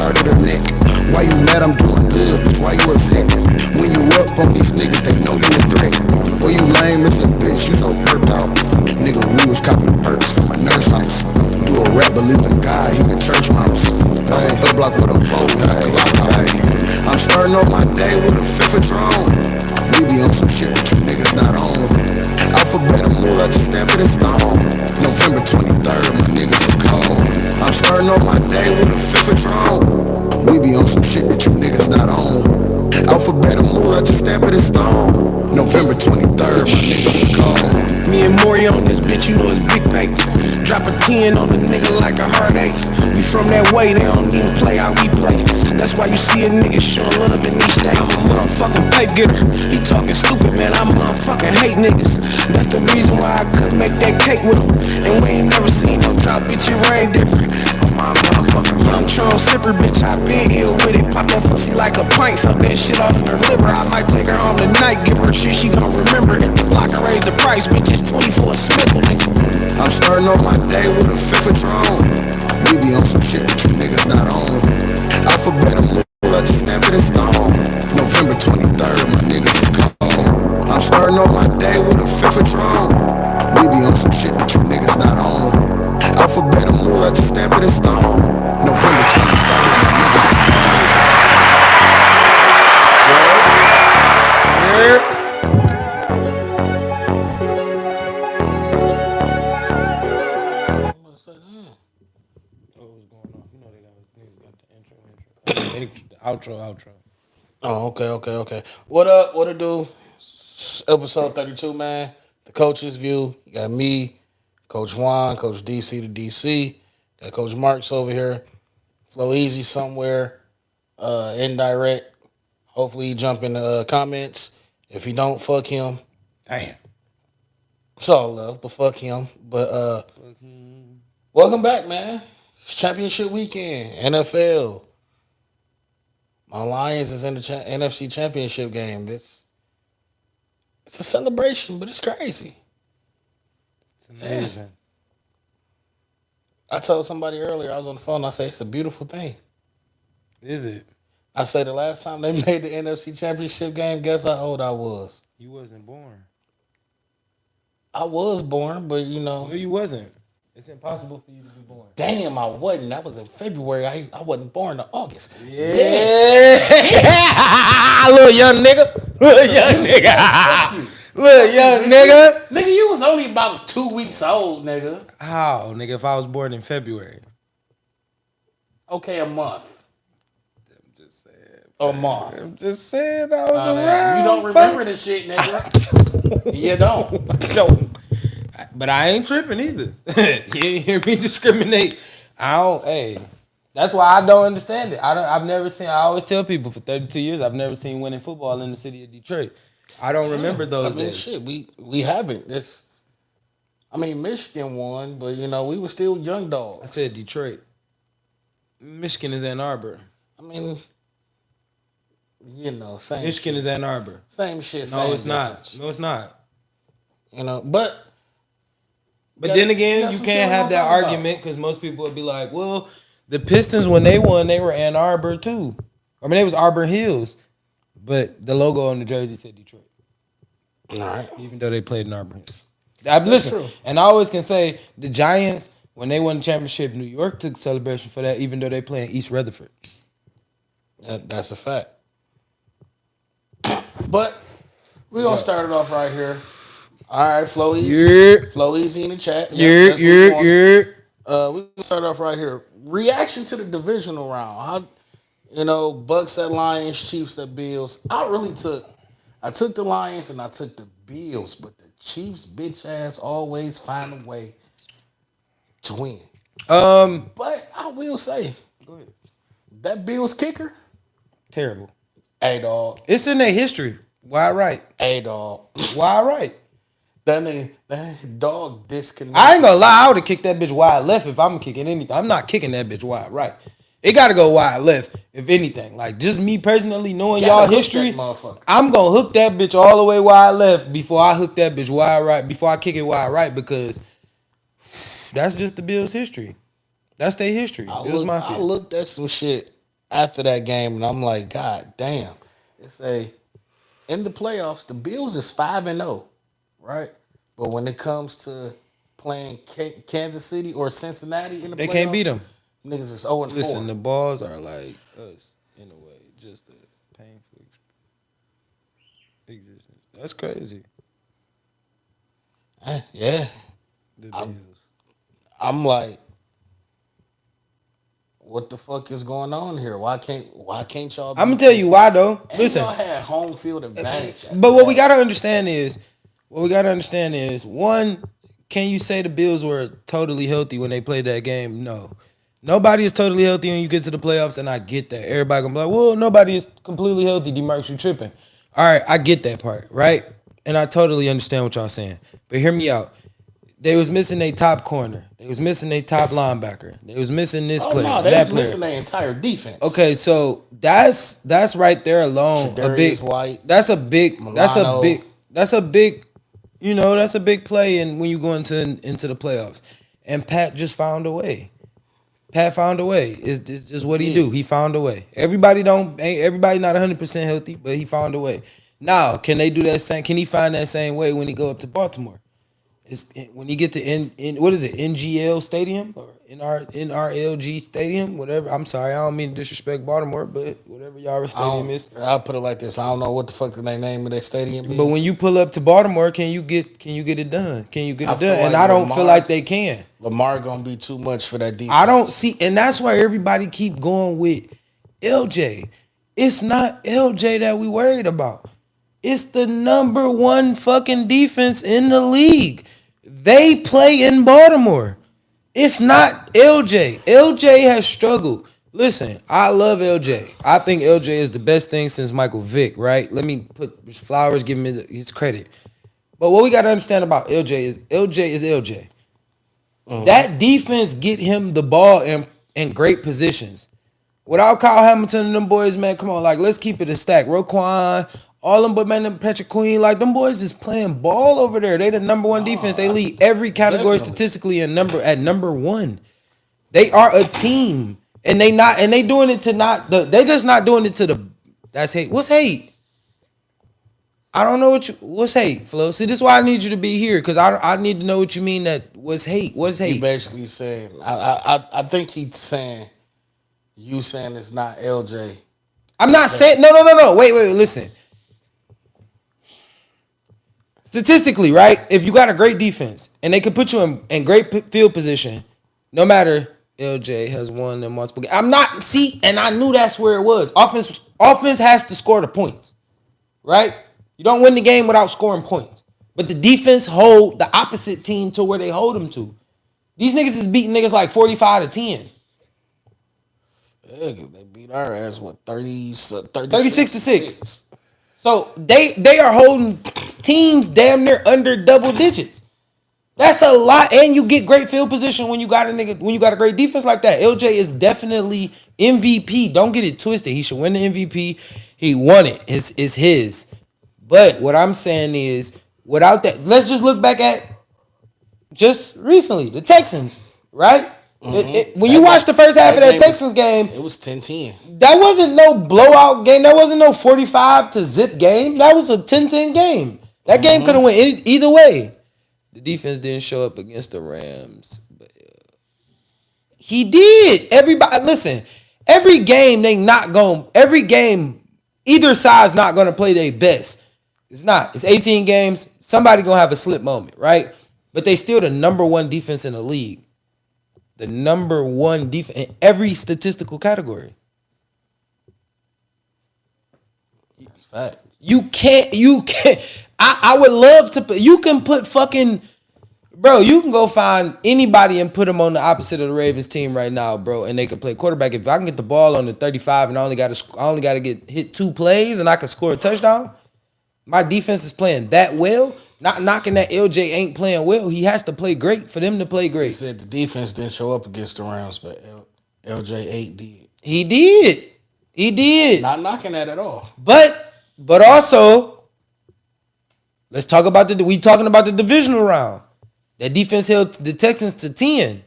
started a neck. Why you mad? I'm doing good, bitch. Why you upset? When you up on these niggas, they know you a threat. Boy, you lame as a bitch, you so perked out. Nigga, we was copping perks from a nurse house. You a rap believing God, he a church mouse. Hey, a block with a boat, hey. I'm starting off my day with a fifth of Patron. We be on some shit that you niggas not on. Alphabet moolah, just stamp it in stone. November 23rd, my niggas is cold. I'm starting off my day with a fifth of Patron. We be on some shit that you niggas not on. Alphabet moolah, just stamp it in stone. November 23rd, my niggas is cold. Me and Maury on this bitch, you know it's big bank. Drop a 10 on the nigga like a heartache. We from that way, they don't even play how we play. That's why you see a nigga showing love in each day. I'm a motherfucking pipe getter. He talking stupid, man, I motherfucking hate niggas. That's the reason why I couldn't make that cake with him. And we ain't never seen no drop, bitch, it rain different. I'm a motherfucking young Tron sipper, bitch, I been ill with it. Pop that pussy like a pint, fuck that shit off in her liver. I might take her home tonight, give her shit, she gon' remember. Hit the block and raise the price, bitch, it's 24 Smith, nigga. I'm starting off my day with a fifth of Patron. We be on some shit that you niggas not on. Alphabet moolah, just stamp it in stone. November 23rd, my niggas is cold. I'm starting off my day with a fifth of Patron. We be on some shit that you niggas not on. Alphabet moolah, just stamp it in stone. November 23rd, my niggas is cold. Yeah. Outro. Oh, okay. What up? What it do? Episode 32, man. The coach's view. You got me, Coach Juan, Coach DC to DC. Got Coach Marks over here. Flow Easy somewhere. Indirect. Hopefully he jump in the comments. If he don't, fuck him. Damn. It's all love, but fuck him. But welcome back, man. It's championship weekend. NFL. My Lions is in the NFC Championship game. It's a celebration, but it's crazy. It's amazing. I told somebody earlier, I was on the phone, I said, it's a beautiful thing. Is it? I said the last time they made the NFC Championship game, guess how old I was? You wasn't born. I was born, but you know. No, you wasn't. It's impossible for you to be born. Damn, I wasn't. That was in February. I wasn't born in August. Yeah. Little young nigga. Little young nigga. Nigga, you was only about 2 weeks old, nigga. How, nigga, if I was born in February? Okay, a month. I'm just saying. A month. I'm just saying I was around. Man, you don't remember this shit, nigga. You don't. But I ain't tripping either. You ain't hear me discriminate. Hey, that's why I don't understand it. I've never seen, I always tell people for 32 years, I've never seen winning football in the city of Detroit. I don't remember those days. Shit, we haven't. Michigan won, but you know, we were still young dogs. I said Detroit. Michigan is Ann Arbor. Same Michigan shit. is Ann Arbor. Same shit. No, it's not. No, it's not. You know, but then again, you can't have that argument because most people would be like, well, the Pistons, when they won, they were Ann Arbor too. They was Auburn Hills. But the logo on the jersey said Detroit. All right. Even though they played in Auburn Hills. Listen, true. And I always can say the Giants, when they won the championship, New York took celebration for that, even though they play in East Rutherford. That's a fact. But we're going to start it off right here. All right, Flow Easy. Yeah. Flow Easy in the chat. Yeah. We're going to start off right here. Reaction to the divisional round. Bucks at Lions, Chiefs at Bills. I took the Lions and I took the Bills, but the Chiefs bitch ass always find a way to win. But I will say, go ahead. That Bills kicker, terrible. Hey dog. It's in their history. Why right? Hey dog. Why right? That dog disconnected. I ain't gonna lie, I would have kicked that bitch wide left if I'm kicking anything. I'm not kicking that bitch wide right. It gotta go wide left, if anything. Like, just me personally knowing y'all history, I'm gonna hook that bitch all the way wide left before I hook that bitch wide right, before I kick it wide right, because that's just the Bills' history. That's their history. I looked at some shit after that game, and I'm like, God damn. It's in the playoffs, the Bills is 5-0, right? But when it comes to playing Kansas City or Cincinnati in the They playoffs, can't beat them. niggas is 0-4. Listen, the balls are like us in a way, just a painful existence. That's crazy. Yeah. The Bills. I'm like, what the fuck is going on here? Why can't y'all? I'm gonna tell you why though. And Listen, y'all had home field advantage. but what we gotta understand is, one, can you say the Bills were totally healthy when they played that game? No. Nobody is totally healthy when you get to the playoffs, and I get that. Everybody gonna be like, well, nobody is completely healthy. DeMarcus, you tripping. All right, I get that part, right? And I totally understand what y'all saying. But hear me out. They was missing a top corner. They was missing a top linebacker. They was missing this player. No, they that was player. missing their entire defense. Okay, so that's right there alone. Tre'Davious White, that's a big Milano. that's a big that's a big play and when you go into the playoffs. And Pat just found a way. Pat found a way. It's just what he do. He found a way. Everybody not 100% healthy, but he found a way. Now, can they do that same? Can he find that same way when he go up to Baltimore? When you get to what is it, NGL Stadium or NRLG Stadium, whatever. I'm sorry, I don't mean to disrespect Baltimore, but whatever y'all stadium is. I'll put it like this: I don't know what the fuck the name of that stadium is. But when you pull up to Baltimore, can you get it done? Can you get it done? Like and I don't feel like they can. Lamar gonna be too much for that defense. I don't see, and that's why everybody keep going with LJ. It's not LJ that we worried about. It's the number one fucking defense in the league. They play in Baltimore. It's not LJ. LJ has struggled. Listen, I love LJ. I think LJ is the best thing since Michael Vick, right? Let me put flowers, give him his credit. But what we got to understand about LJ is LJ. That defense get him the ball in great positions. Without Kyle Hamilton and them boys, man, come on, like, let's keep it a stack. Roquan, all them, but man, Patrick Queen, like, them boys is playing ball over there. They the number one defense. They lead every category statistically at number one. They are a team, and they doing it to they just not doing it to the. That's hate. What's hate? I don't know what's hate, Flo. See, this is why I need you to be here, because I need to know what you mean that what's hate. What's hate? He basically saying, I think he's saying, you saying it's not LJ. I'm not saying, no. Wait, listen. Statistically, right? If you got a great defense and they could put you in great field position, no matter, LJ has won them multiple games. And I knew that's where it was. Offense has to score the points, right? You don't win the game without scoring points. But the defense hold the opposite team to where they hold them to. These niggas is beating niggas like 45-10. Yeah, they beat our ass, what, 36-6. So they are holding teams damn near under double digits. That's a lot, and you get great field position when you got a great defense like that. LJ is definitely MVP. Don't get it twisted. He should win the MVP. He won it. It's his. But what I'm saying is, without that, let's just look back at just recently the Texans, right? When you watch the first half of that Texans game, it was 10-10. That wasn't no blowout game. That wasn't no 45 to zip game. That was a 10-10 game. That game could have went either way. The defense didn't show up against the Rams, but he did. Everybody, listen. Every game either side's not gonna play their best. It's not. It's 18 games. Somebody gonna have a slip moment, right? But they still the number one defense in the league. The number one defense in every statistical category. That's fact. You can't. I would love to. You can put fucking, bro. You can go find anybody and put them on the opposite of the Ravens team right now, bro, and they can play quarterback. If I can get the ball on the 35 and I only got to get hit 2 plays and I can score a touchdown, my defense is playing that well. Not knocking that LJ ain't playing well. He has to play great for them to play great. He said the defense didn't show up against the Rams, but LJ 8 did. He did. Not knocking that at all. But also, let's talk about we talking about the divisional round. That defense held the Texans to 10.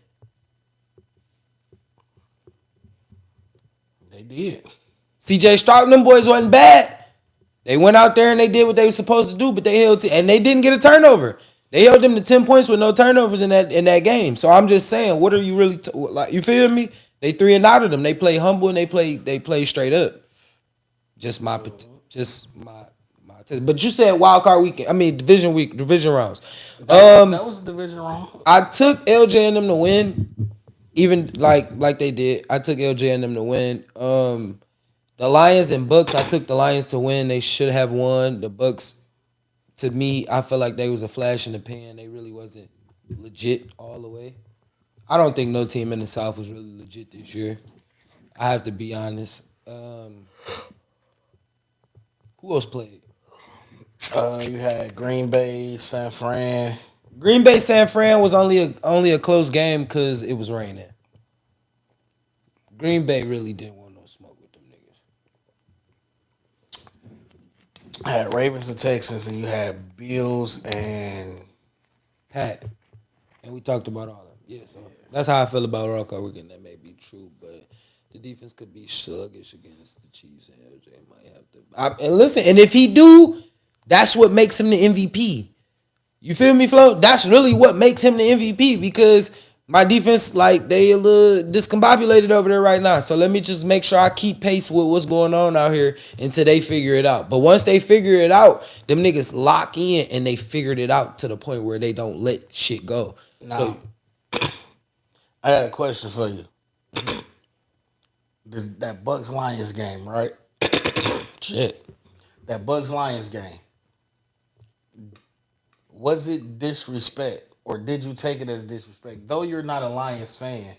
They did. CJ Stroud and them boys wasn't bad. They went out there and they did what they were supposed to do, but they held and they didn't get a turnover. They held them to 10 points with no turnovers in that game. So I'm just saying, what are you really like? You feel me? They 3 and out of them. They play humble and they play straight up. Just my. But you said wild card weekend. I mean division rounds. That was a division round. I took LJ and them to win, even like they did. I took LJ and them to win. The Lions and Bucks, I took the Lions to win. They should have won. The Bucks, to me, I feel like they was a flash in the pan. They really wasn't legit all the way. I don't think no team in the South was really legit this year. I have to be honest. Who else played? You had Green Bay, San Fran. Green Bay, San Fran was only a close game because it was raining. Green Bay really didn't want no smoke with them niggas. I had Ravens and Texans, and you had Bills and Pat. And we talked about all of them. Yeah, so that's how I feel about Wild Card Weekend. That may be true, but the defense could be sluggish against the Chiefs, and LJ might have to. And listen, and if he do, that's what makes him the MVP. You feel me, Flo? That's really what makes him the MVP because my defense, like, they a little discombobulated over there right now. So let me just make sure I keep pace with what's going on out here until they figure it out. But once they figure it out, them niggas lock in and they figured it out to the point where they don't let shit go. Now, So I got a question for you. That Bucks Lions game, right? Shit. That Bucks Lions game. Was it disrespect, or did you take it as disrespect? Though you're not a Lions fan,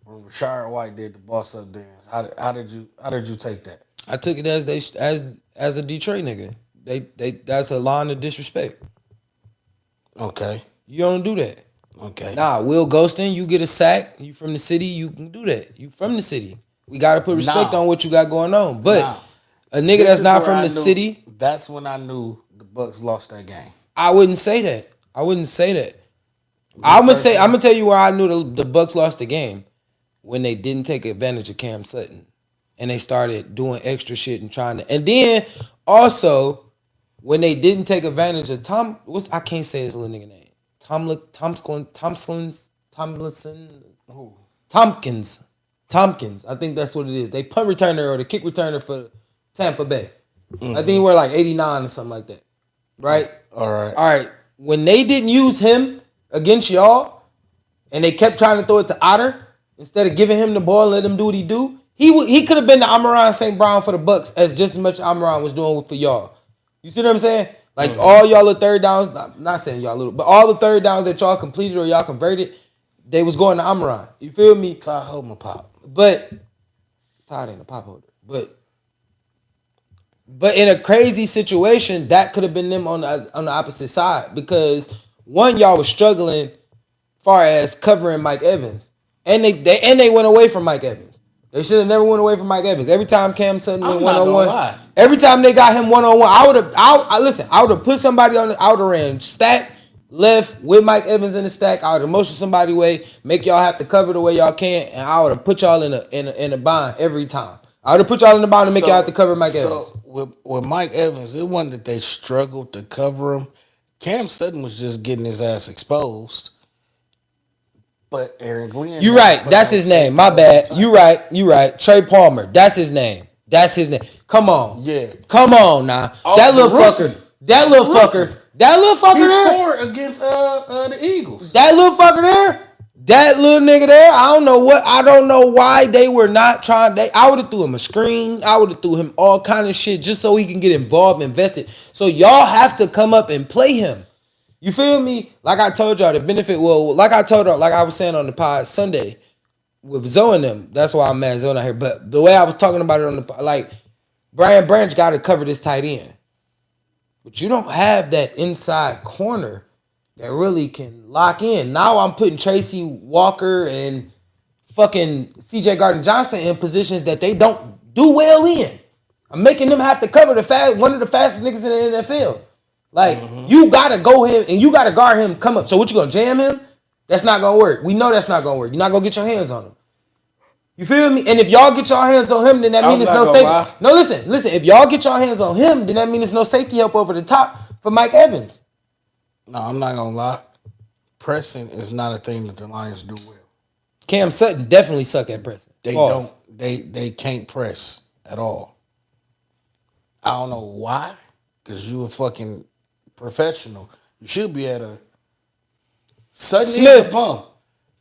when Rashard White did the boss up dance, how did you take that? I took it as a Detroit nigga. They that's a line of disrespect. Okay. You don't do that. Okay. Nah, Will Ghostin, you get a sack. You from the city, you can do that. You from the city. We gotta put respect on what you got going on. But a nigga that's not from the city. That's when I knew the Bucks lost that game. I wouldn't say that. I'm gonna tell you where I knew the Bucks lost the game. When they didn't take advantage of Cam Sutton. And they started doing extra shit and trying to. And then also, when they didn't take advantage of I can't say his little nigga name. Tompkins. I think that's what it is. They punt returner or the kick returner for Tampa Bay. I think he were like 89 or something like that. Right? All right. All right. When they didn't use him against y'all, and they kept trying to throw it to Otter instead of giving him the ball and let him do what he do, he could have been the Amon-Ra St. Brown for the Bucks as just as much Amon-Ra was doing for y'all. You see what I'm saying? Like all y'all little third downs, not saying y'all little, but all the third downs that y'all completed or y'all converted, they was going to Amon-Ra. You feel me? Todd hold my pop. But Todd ain't a pop holder. But in a crazy situation, that could have been them on the opposite side because one, y'all was struggling far as covering Mike Evans. And they went away from Mike Evans. They should have never went away from Mike Evans. Every time Cam Sutton went one-on-one, every time they got him one-on-one, I would have put somebody on the outer end, stack left with Mike Evans in the stack. I would have motioned somebody away, make y'all have to cover the way y'all can, and I would have put y'all in a bind every time. I would have put y'all in the bind to make y'all have to cover Mike Evans. So with Mike Evans, it wasn't that they struggled to cover him. Cam Sutton was just getting his ass exposed. But Aaron Glenn. You right. That's his name. My bad. You right. Trey Palmer. That's his name. Come on. Yeah. Come on now. That little fucker. That little fucker He there. scored against the Eagles. That little fucker there. That little nigga there. I don't know why they were not trying. I would have threw him a screen. I would have threw him all kind of shit just so he can get involved, invested. So y'all have to come up and play him. You feel me? Like I told y'all, the benefit, like I was saying on the pod Sunday with Zoe and them. That's why I'm mad Zoe not here. But the way I was talking about it on the, like, Brian Branch got to cover this tight end. But you don't have that inside corner that really can lock in. Now I'm putting Tracy Walker and fucking CJ Gardner-Johnson in positions that they don't do well in. I'm making them have to cover one of the fastest niggas in the NFL. Like, you gotta go him and you gotta guard him, come up. So what, you gonna jam him? That's not gonna work. We know that's not gonna work. You're not gonna get your hands on him. You feel me? And if y'all get y'all hands on him, then that means there's no safety. No, listen. If y'all get y'all hands on him, then that means there's no safety help over the top for Mike Evans. No, I'm not gonna lie. Pressing is not a thing that the Lions do well. Cam Sutton definitely suck at pressing. They don't. They can't press at all. I don't know why. Because you a fucking professional. You should be at a Sutton is a bum.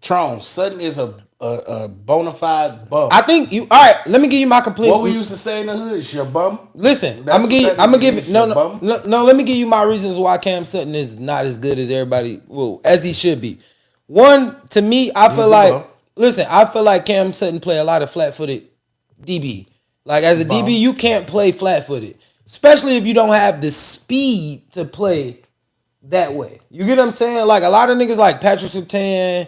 Tron, Sutton is a bona fide bum. I think you. All right, let me give you my complete. What we used to say in the hood, your bum. Listen, I'm gonna give it. No. Let me give you my reasons why Cam Sutton is not as good as everybody. Well, as he should be. One, to me, I feel like. Listen, I feel like Cam Sutton play a lot of flat-footed DB. Like as a DB, you can't play flat-footed, especially if you don't have the speed to play that way. You get what I'm saying? Like a lot of niggas like Patrick Surtain,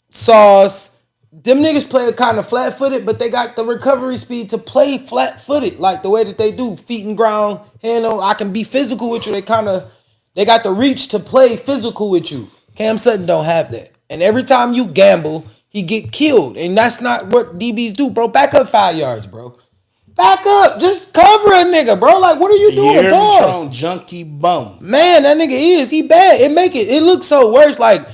Sauce, them niggas play kind of flat-footed, but they got the recovery speed to play flat-footed, like the way that they do, feet and ground, hand on. I can be physical with you. They got the reach to play physical with you. Cam Sutton don't have that, and every time you gamble, he get killed, and that's not what DBs do, bro. Back up 5 yards, bro. Back up, just cover a nigga, bro. Like, what are you doing, dog? Junkie bum. Man, that nigga he bad. It looks so worse. Like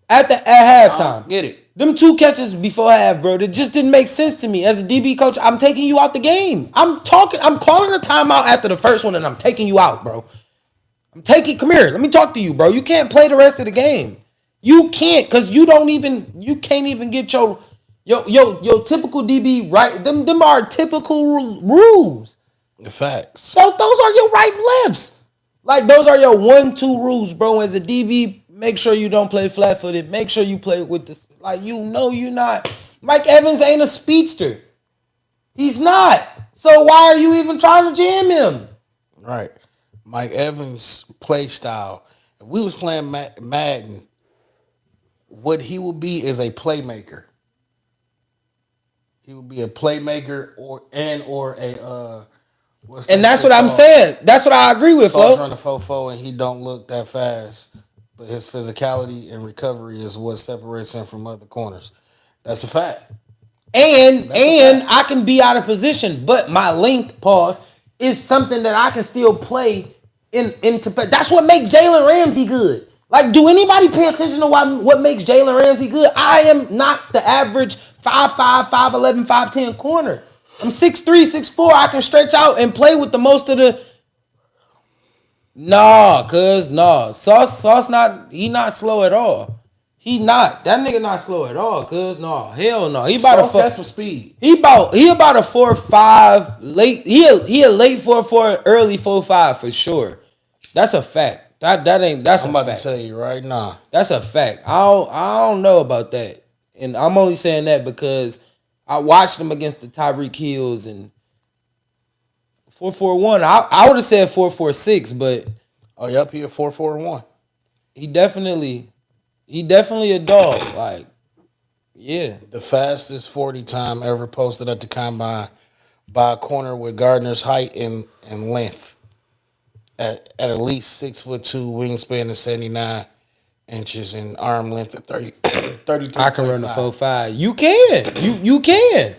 at halftime, get it. Them 2 catches before half, bro. That just didn't make sense to me. As a DB coach, I'm taking you out the game. I'm calling a timeout after the first one, and I'm taking you out, bro. Come here. Let me talk to you, bro. You can't play the rest of the game. You can't, because you can't even get your typical DB right. Them are typical rules. The facts. So those are your right and lefts. Like those are your 1-2 rules, bro. As a DB, make sure you don't play flat-footed. Make sure you play with the you're not. Mike Evans ain't a speedster. He's not. So why are you even trying to jam him? Right. Mike Evans' play style. If we was playing Madden, what he would be is a playmaker. He would be a playmaker or a and that's what I'm saying. That's what I agree with, Flo. Sauce run a 4-4 and he don't look that fast, but his physicality and recovery is what separates him from other corners. That's a fact. And I can be out of position, but my length is something that I can still play into. That's what makes Jalen Ramsey good. Like, do anybody pay attention to what makes Jalen Ramsey good? I am not the average 5'5", 5'11", 5'10" corner. I'm 6'3", 6'4". I can stretch out and play with the most of the. Sauce not slow at all. He not. That nigga not slow at all, hell no. He about Sauce some speed. He about a 4.5 late. He a late 4.4, early 4.5 for sure. That's a fact. That's a fact. I'm about to tell you right now. That's a fact. I don't know about that. And I'm only saying that because I watched him against the Tyreek Hills and 4.41. I would have said 4.46, but he a 4.41. He definitely a dog. Like, yeah. The fastest 40 time ever posted at the combine by a corner with Gardner's height and length. At least 6'2", wingspan of 79 inches, and arm length of 33. I can run the 4.5. You can. You can.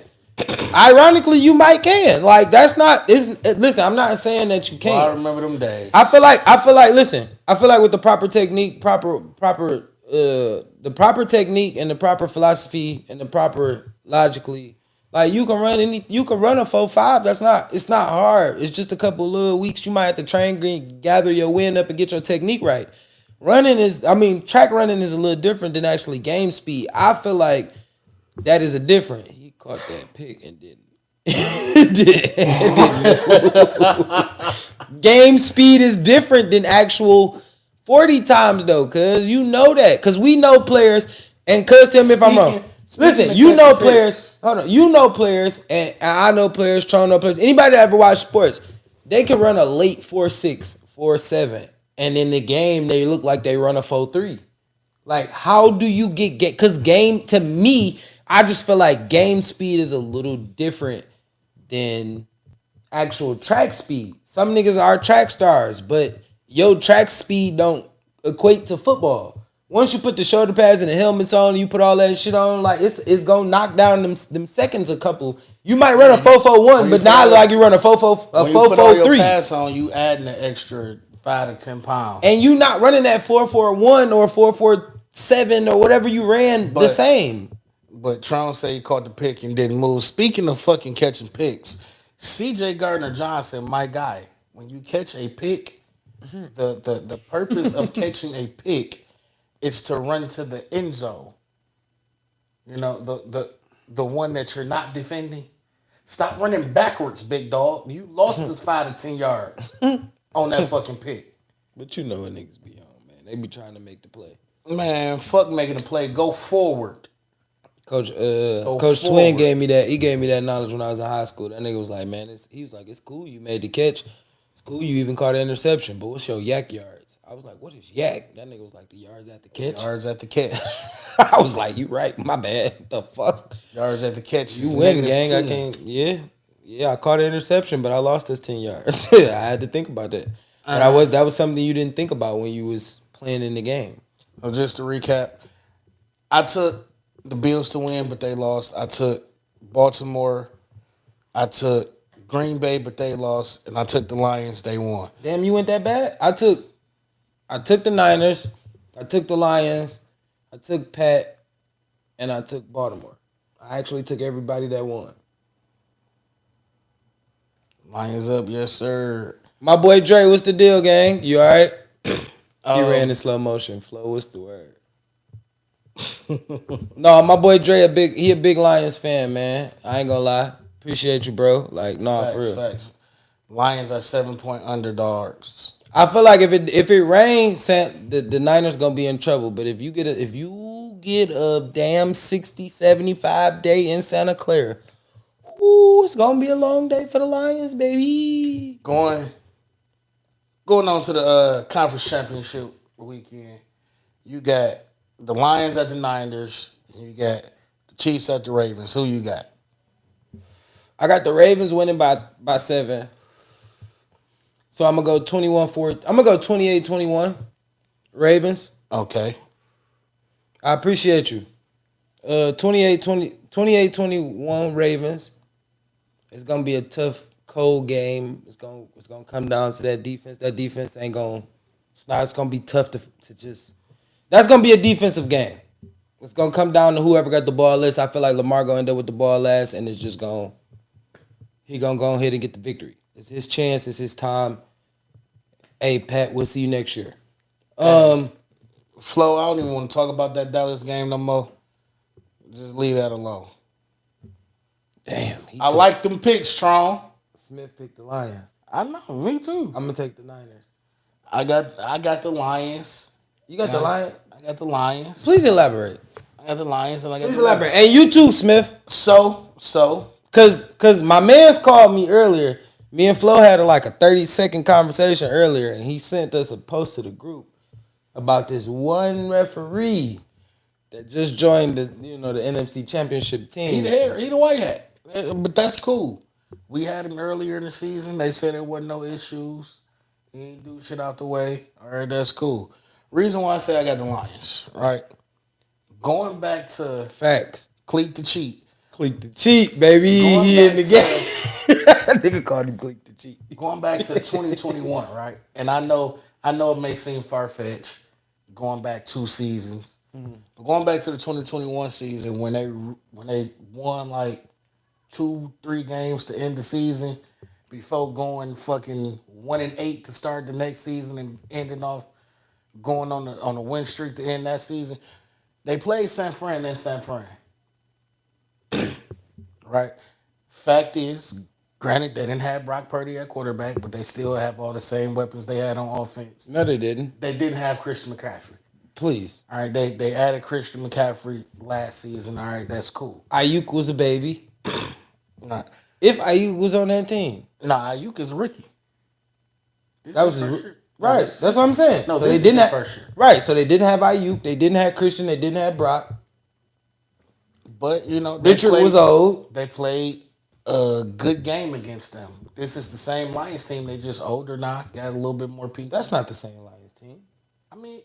Ironically, you might can. Like that's not. Listen, I'm not saying that you can't. Well, I remember them days. I feel like. Listen, I feel like with the proper technique, the proper technique and the proper philosophy and the proper logically. Like you can run a 4.5. It's not hard. It's just a couple little weeks. You might have to train, gather your wind up and get your technique right. Track running is a little different than actually game speed. I feel like that is a different. He caught that pick and didn't. Game speed is different than actual 40 times though, cuz you know that. Cuz we know players, and cuz tell me if I'm wrong. Listen, you know players. Hold on, you know players, and I know players. Tron know players. Anybody that ever watch sports, they can run a late 4.6, 4.7, and in the game they look like they run a 4.3. Like, how do you get? Because game to me, I just feel like game speed is a little different than actual track speed. Some niggas are track stars, but your track speed don't equate to football. once you put the shoulder pads and the helmets on, you put all that shit on, like it's gonna knock down them seconds a couple. You might run a 4.41, but not like you run a 4.43. Pass on, you adding an extra 5 to 10 pounds, and you not running that 4.41 or 4.47 or whatever you ran the same. But Tron say he caught the pick and didn't move. Speaking of fucking catching picks, C.J. Gardner-Johnson, my guy, when you catch a pick, the purpose of catching a pick is to run to the end zone. You know, the one that you're not defending. Stop running backwards, big dog. You lost us 5 to 10 yards on that fucking pick. But you know what niggas be on, man. They be trying to make the play. Man, fuck making a play. Go forward. Coach Twin gave me that. He gave me that knowledge when I was in high school. That nigga was like, man, he was like, it's cool you made the catch. It's cool you even caught an interception. But what's your yak yards? I was like, what is yak? That nigga was like, the yards at the catch. Yards at the catch. I was like, you right. My bad. What the fuck? Yards at the catch. You win, gang. 10. I can't. Yeah. I caught an interception, but I lost us 10 yards. I had to think about that. But that was something you didn't think about when you was playing in the game. So just to recap, I took the Bills to win, but they lost. I took Baltimore. I took Green Bay, but they lost. And I took the Lions. They won. Damn, you went that bad? I took the Niners. I took the Lions. I took Pat. And I took Baltimore. I actually took everybody that won. Lions up, yes, sir. My boy Dre, what's the deal, gang? You all right? He ran in slow motion. Flo, what's the word? No, my boy Dre, he a big Lions fan, man. I ain't gonna lie. Appreciate you, bro. Like, for real. Facts. Lions are 7-point underdogs. I feel like if it rains, the Niners gonna be in trouble. But if you get a damn 60, 75 day in Santa Clara, ooh, it's gonna be a long day for the Lions, baby. Going on to the conference championship weekend, you got the Lions at the Niners. You got the Chiefs at the Ravens. Who you got? I got the Ravens winning by 7. So I'm going to go 21-4. I'm going to go 28-21. Ravens. Okay. I appreciate you. 28-21 Ravens. It's going to be a tough, cold game. It's going to come down to that defense. That defense ain't going to... It's going to be tough to just... That's going to be a defensive game. It's going to come down to whoever got the ball last. I feel like Lamar going to end up with the ball last, and it's just going... He going to go ahead and get the victory. It's his chance. It's his time. Hey, Pat, we'll see you next year. Flo, I don't even want to talk about that Dallas game no more. Just leave that alone. Damn. I like them picks, Strong. Smith picked the Lions. I know, me too. I'm going to take the Niners. I got the Lions. You got the Lions? I got the Lions. Please elaborate. I got the Lions and I got Please the elaborate. Lions. And you too, Smith. So. Cause my man's called me earlier. Me and Flo had a 30-second conversation earlier, and he sent us a post to the group about this one referee that just joined the NFC Championship team. He the white hat, but that's cool. We had him earlier in the season. They said there wasn't no issues. He ain't do shit out the way. All right, that's cool. Reason why I say I got the Lions, right? Going back to facts, Cleat the Cheat. Cleat the Cheat, baby. He in the game. Nigga called him Cleat the Cheat. Going back to 2021, right? And I know it may seem far-fetched going back 2 seasons. Mm-hmm. But going back to the 2021 season when they won 2-3 games to end the season before going fucking 1-8 to start the next season and ending off going on a win streak to end that season. They played San Fran in San Fran. Right? Fact is, granted, they didn't have Brock Purdy at quarterback, but they still have all the same weapons they had on offense. No, they didn't. They didn't have Christian McCaffrey. Please. All right, they added Christian McCaffrey last season. All right, that's cool. Ayuk was a baby. Nah. If Ayuk was on that team. Nah, Ayuk is a rookie. That was his right. That's what I'm saying. No, so this they didn't is his have first year. Right. So they didn't have Ayuk. They didn't have Christian. They didn't have Brock. But Richard was old. They played a good game against them. This is the same Lions team. They just older now. Got a little bit more people. That's not the same Lions team. I mean,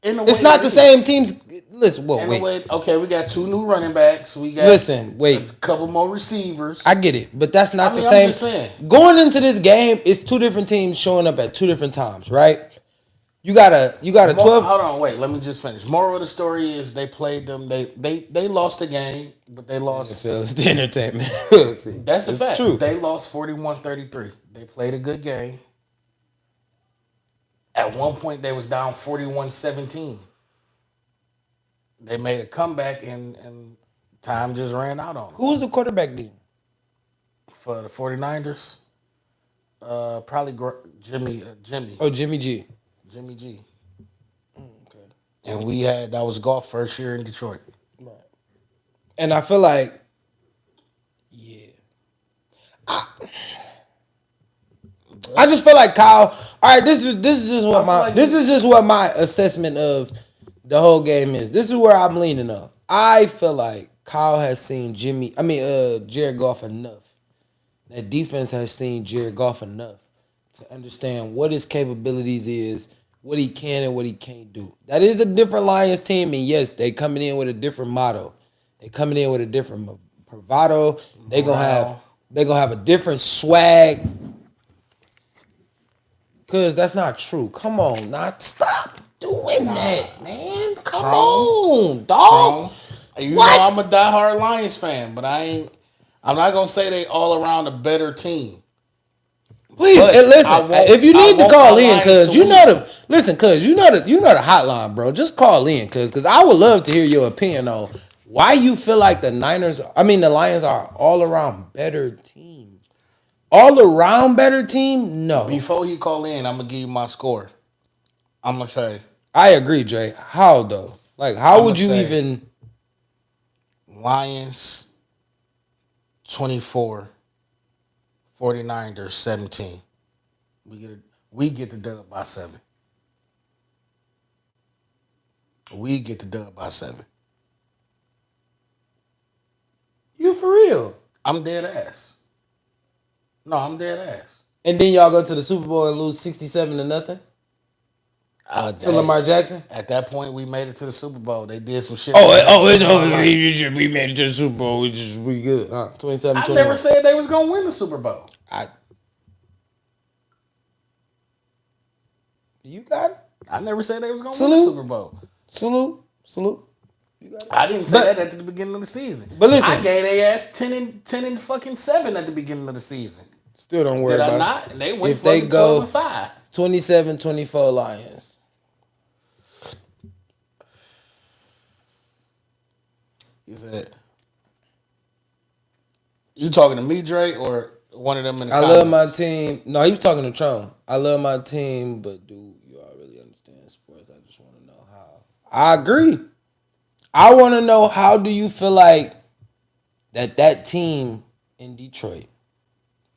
It's not the same teams. Listen, wait. Okay, we got 2 new running backs. We got wait. a couple more receivers. I get it, but that's not the same. I'm just saying. Going into this game, it's 2 different teams showing up at 2 different times, right? You got a 12. Hold on, wait. Let me just finish. Moral of the story is they played them. They lost the game, but they lost. It's the entertainment. That's a fact. True. They lost 41-33. They played a good game. At one point, they was down 41-17. They made a comeback, and time just ran out on them. Who was the quarterback then? For the 49ers? Probably Jimmy. Oh, Jimmy G. Jimmy G. Okay. And that was Goff first year in Detroit. Right. And I feel like, yeah. I just feel like Kyle. All right, this is just what my assessment of the whole game is. This is where I'm leaning on. I feel like Kyle has seen Jared Goff enough. That defense has seen Jared Goff enough to understand what his capabilities is, what he can and what he can't do. That is a different Lions team, and yes, they coming in with a different motto. They coming in with a different bravado. They gonna have a different swag. Cause that's not true. Come on, not stop doing that, man. Come on, dog. You know I'm a diehard Lions fan, but I'm not gonna say they all around a better team. Please, listen. If you need to call in, cause you know the hotline, bro. Just call in, cause I would love to hear your opinion on why you feel like the Lions are all around better team. All around better team? No. Before you call in, I'm gonna give you my score. I'm gonna say. I agree, Dre. How though? Like, how would you even? Lions 24, 49ers 17. We get the dub by 7. We get the dub by 7. You for real? I'm dead ass. No, I'm dead ass. And then y'all go to the Super Bowl and lose 67-0? To Lamar Jackson? At that point, we made it to the Super Bowl. They did some shit. We made it to the Super Bowl. We good. 27-21. I never said they was going to win the Super Bowl. You got it? I never said they was going to win the Super Bowl. Salute. You got it. I didn't say that at the beginning of the season. But listen. I gave their ass 10 and fucking 7 at the beginning of the season. Still don't worry about it. Did I not? And they went fucking 12-5. 27-24 Lions. You said, you talking to me, Dre, or one of them in the comments? I love my team. No, he was talking to Tron. I love my team, but do you all really understand sports? I just want to know how. I agree. I want to know, how do you feel like that team in Detroit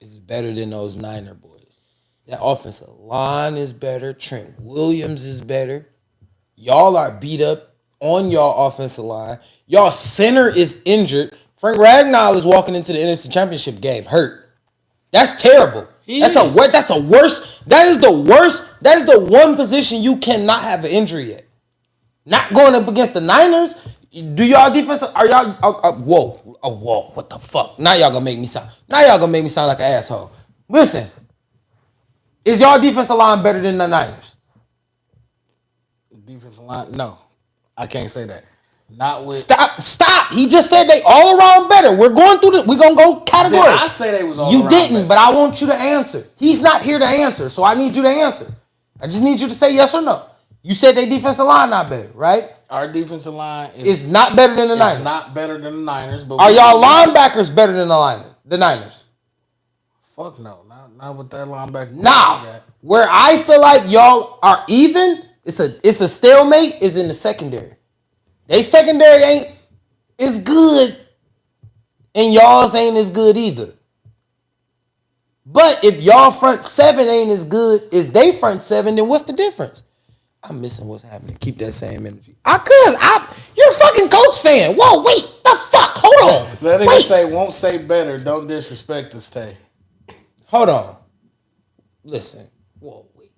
is better than those Niner boys? That offensive line is better. Trent Williams is better. Y'all are beat up on y'all offensive line. Y'all center is injured. Frank Ragnow is walking into the NFC Championship game hurt. That's terrible. That is the worst. That is the one position you cannot have an injury at. Not going up against the Niners. Do y'all defense? Are y'all? Whoa! What the fuck? Now y'all gonna make me sound like an asshole. Listen, is y'all defensive line better than the Niners? Defensive line? No, I can't say that. Not with. Stop! He just said they all around better. We're going through we're gonna go category. Did I say they was all around You didn't, better? but I want you to answer. He's not here to answer, so I need you to answer. I just need you to say yes or no. You said they defensive line not better, right? Our defensive line is not better than the Niners. Not better than the Niners. But are y'all linebackers better than the Niners? Fuck no, not with that linebacker. Nah, where I feel like y'all are even, it's a stalemate, is in the secondary. They secondary ain't as good, and y'all's ain't as good either. But if y'all front seven ain't as good as they front seven, then what's the difference? I'm missing what's happening. Keep that same energy. You're a fucking Colts fan. Whoa, wait, the fuck? Hold on. That nigga say won't say better. Don't disrespect us, Tay. Hold on. Listen. Whoa, wait.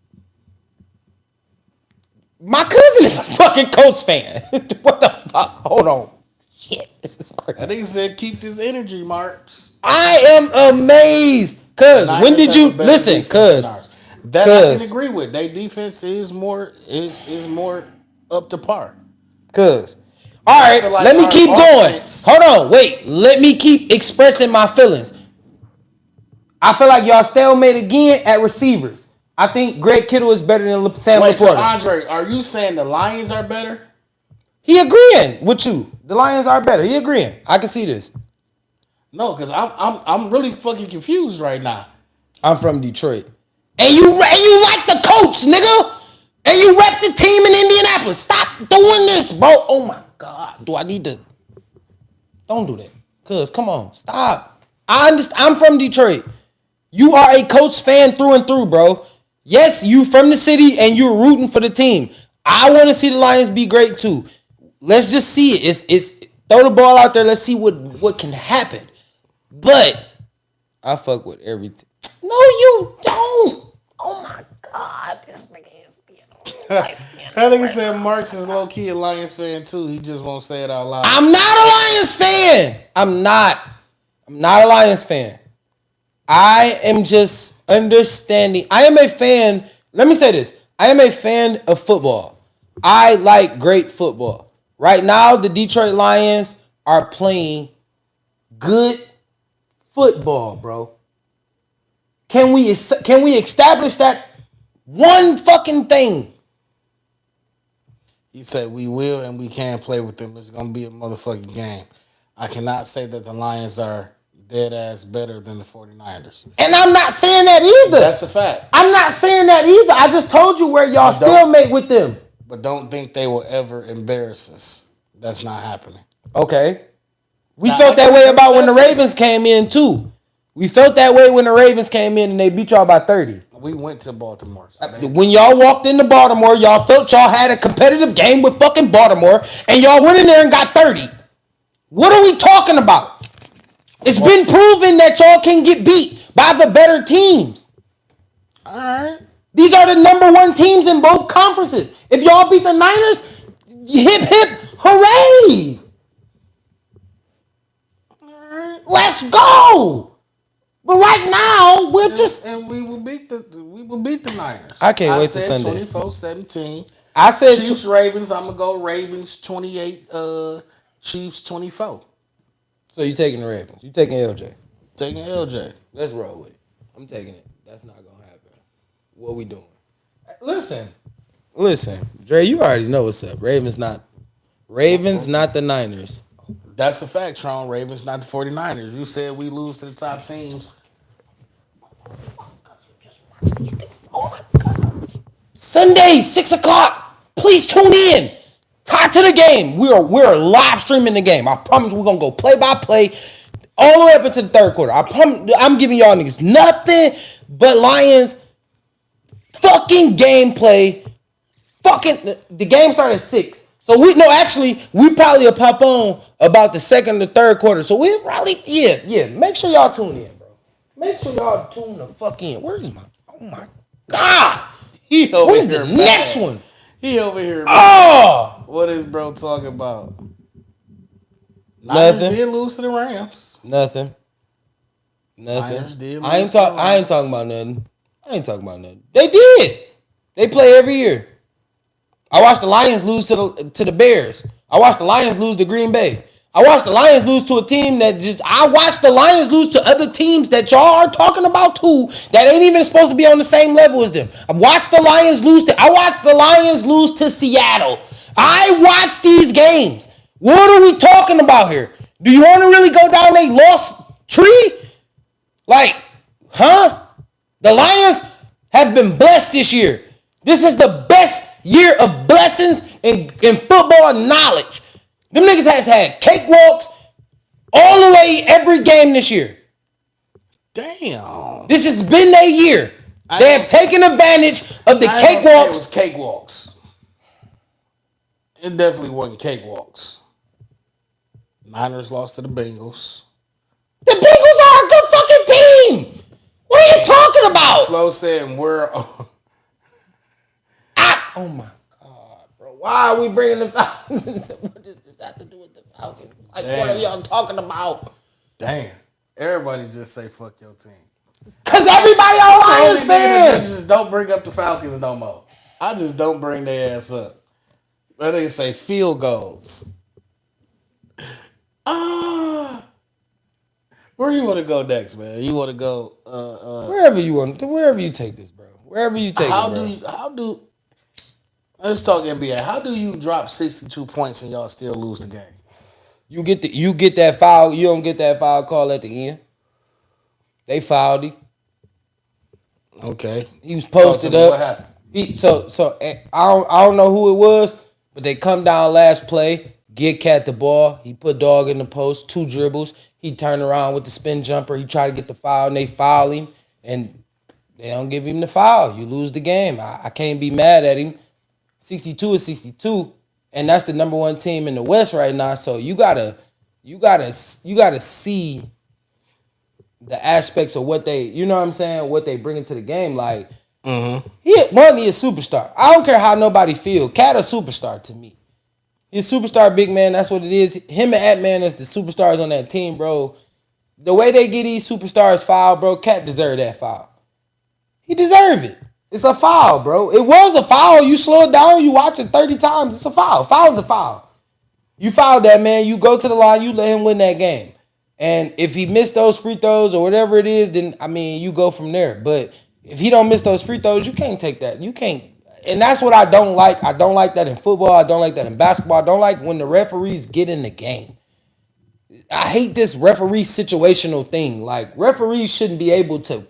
My cousin is a fucking Colts fan. What the fuck? Hold on. Shit, this is crazy. I think he said keep this energy, Marks. I am amazed. Cause when did you listen? Cause that I can agree with. Their defense is more up to par. Cause all right, like let me keep going. Hold on, wait. Let me keep expressing my feelings. I feel like y'all stalemate again at receivers. I think Greg Kittle is better than Sam Laporta. So Andre, are you saying the Lions are better? He agreeing with you. The Lions are better. He agreeing. I can see this. No, because I'm really fucking confused right now. I'm from Detroit. And you like the coach, nigga. And you rep the team in Indianapolis. Stop doing this, bro. Oh my God. Do I need to? Don't do that. Cuz, come on. Stop. I understand. I'm from Detroit. You are a Colts fan through and through, bro. Yes, you from the city and you're rooting for the team. I want to see the Lions be great too. Let's just see it. It's throw the ball out there. Let's see what can happen. But I fuck with everything. No, you don't. Oh my God, this nigga is being I think he said Marks is low key a Lions fan too. He just won't say it out loud. I'm not a Lions fan. I'm not a Lions fan. I am just understanding. I am a fan. Let me say this. I am a fan of football. I like great football. Right now, the Detroit Lions are playing good football, bro. Can we establish that one fucking thing? He said we will and we can play with them. It's gonna be a motherfucking game. I cannot say that the Lions are dead ass better than the 49ers. And I'm not saying that either. That's a fact. I'm not saying that either. I just told you where y'all stalemate with them. But don't think they will ever embarrass us. That's not happening. Okay. We felt that way about when the Ravens came in too. We felt that way when the Ravens came in and they beat y'all by 30. We went to Baltimore. So when y'all walked into Baltimore, y'all felt y'all had a competitive game with fucking Baltimore and y'all went in there and got 30. What are we talking about? It's been proven that y'all can get beat by the better teams. All right. These are the number one teams in both conferences. If y'all beat the Niners, hip, hip, hooray. All right. Let's go. But right now, we're just... And we will beat the Niners. I can't wait to Sunday. 24-17. I said... Chiefs, Ravens. I'm going to go Ravens 28, Chiefs 24. So you taking the Ravens? You taking LJ? Taking LJ. Let's roll with it. I'm taking it. That's not gonna happen. What we doing? Listen, Dre. You already know what's up. Ravens not the Niners. That's a fact, Tron. Ravens not the 49ers. You said we lose to the top teams. Oh my God. Sunday, 6:00. Please tune in. Tied to the game. We're live streaming the game. I promise we're gonna go play by play all the way up into the third quarter. I promise I'm giving y'all niggas nothing but Lions fucking gameplay. Fucking the game started at 6. So we probably will pop on about the second or third quarter. So we'll probably make sure y'all tune in, bro. Make sure y'all tune the fuck in. Where's my oh my God. What is the next one? He over here. Oh! What is bro talking about? Nothing. Niners did lose to the Rams. Nothing. Niners did lose I ain't talking about nothing. They did. They play every year. I watched the Lions lose to the Bears. I watched the Lions lose to Green Bay. I watched the Lions lose to a team I watched the Lions lose to other teams that y'all are talking about too that ain't even supposed to be on the same level as them. I watched the Lions lose to Seattle. I watched these games. What are we talking about here? Do you want to really go down a lost tree? Like, huh? The Lions have been blessed this year. This is the best year of blessings in football knowledge. Them niggas has had cakewalks all the way every game this year. Damn. This has been their year. They have taken advantage of the cakewalks. It was cakewalks. It definitely wasn't cakewalks. Niners lost to the Bengals. The Bengals are a good fucking team. What are you talking about? Flo said we're... Oh my God. Why are we bringing the Falcons into what does this have to do with the Falcons? Like, what are y'all talking about? Damn. Everybody just say fuck your team. Because everybody are Lions fans. Just don't bring up the Falcons no more. I just don't bring their ass up. Let they say field goals. Where you want to go next, man? You want to go Wherever you want, wherever you take this, bro. Wherever you take it, bro. Let's talk NBA. How do you drop 62 points and y'all still lose the game? You get that foul. You don't get that foul call at the end. They fouled him. Okay. He was posted up. What happened? I don't know who it was, but they come down last play, get Cat the ball. He put dog in the post, 2 dribbles. He turned around with the spin jumper. He tried to get the foul, and they foul him, and they don't give him the foul. You lose the game. I can't be mad at him. 62 is 62, and that's the number 1 team in the West right now. So you gotta see the aspects of what they, you know what I'm saying, what they bring into the game. Like, he a superstar. I don't care how nobody feel. Cat a superstar to me. He's a superstar, big man. That's what it is. Him and Ant-Man is the superstars on that team, bro. The way they get these superstars fouled, bro, Cat deserve that foul. He deserve it. It's a foul, bro. It was a foul. You slow it down, you watch it 30 times. It's a foul. Foul's a foul. You fouled that man. You go to the line. You let him win that game. And if he missed those free throws or whatever it is, then, I mean, you go from there. But if he don't miss those free throws, you can't take that. You can't. And that's what I don't like. I don't like that in football. I don't like that in basketball. I don't like when the referees get in the game. I hate this referee situational thing. Like, referees shouldn't be able to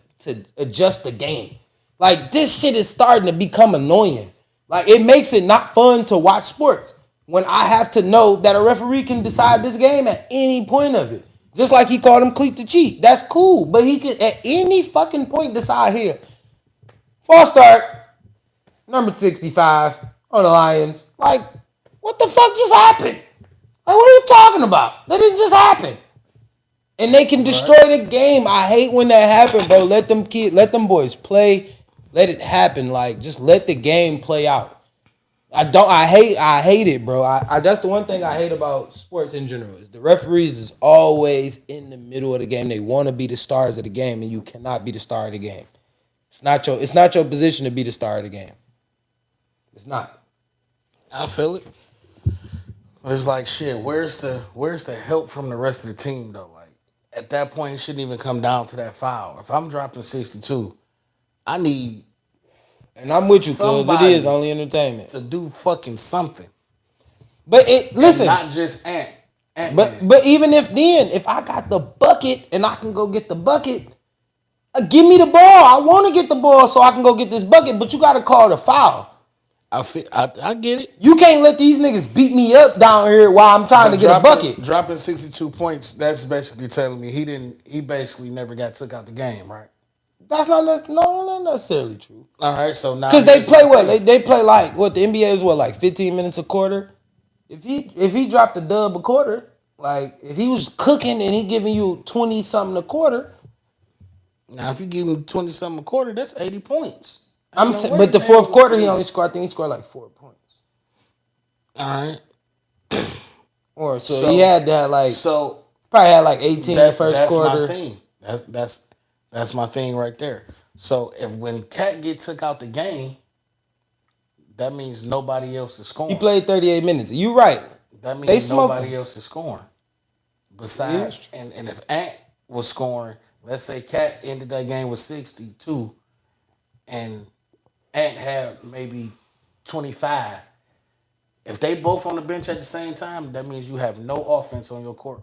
adjust the game. Like, this shit is starting to become annoying. Like, it makes it not fun to watch sports when I have to know that a referee can decide this game at any point of it. Just like he called him Cleat to cheat. That's cool. But he can at any fucking point decide here. False start. Number 65 on the Lions. Like, what the fuck just happened? Like, what are you talking about? That didn't just happen. And they can destroy the game. I hate when that happens, bro. Let them boys play. Let it happen. Like, just let the game play out. I hate it, bro. That's the one thing I hate about sports in general is the referees is always in the middle of the game. They want to be the stars of the game, and you cannot be the star of the game. It's not your position to be the star of the game. It's not. I feel it. But it's like, shit, where's the help from the rest of the team, though? Like, at that point, it shouldn't even come down to that foul. If I'm dropping 62, I need... And I'm with you, cuz it is only entertainment. To do fucking something. But listen. And not just Ant. But even if I got the bucket and I can go get the bucket, give me the ball. I want to get the ball so I can go get this bucket, but you got to call the foul. I get it. You can't let these niggas beat me up down here while I'm trying to get a bucket. Dropping 62 points, that's basically telling me he basically never got took out the game, right? That's not necessarily true. All right, so now because they play what they play like what the NBA is like 15 minutes a quarter. If he dropped a dub a quarter, like if he was cooking and he giving you 20 something a quarter. Now if you give him 20 something a quarter, that's 80 points. But the fourth quarter he only scored. I think he scored like 4 points. All right. So he had that like probably had like 18 in the first quarter. That's my thing. That's my thing right there. So when Cat get took out the game, that means nobody else is scoring. He played 38 minutes. You right. That means nobody else is scoring. Besides, and if Ant was scoring, let's say Cat ended that game with 62, and Ant had maybe 25. If they both on the bench at the same time, that means you have no offense on the court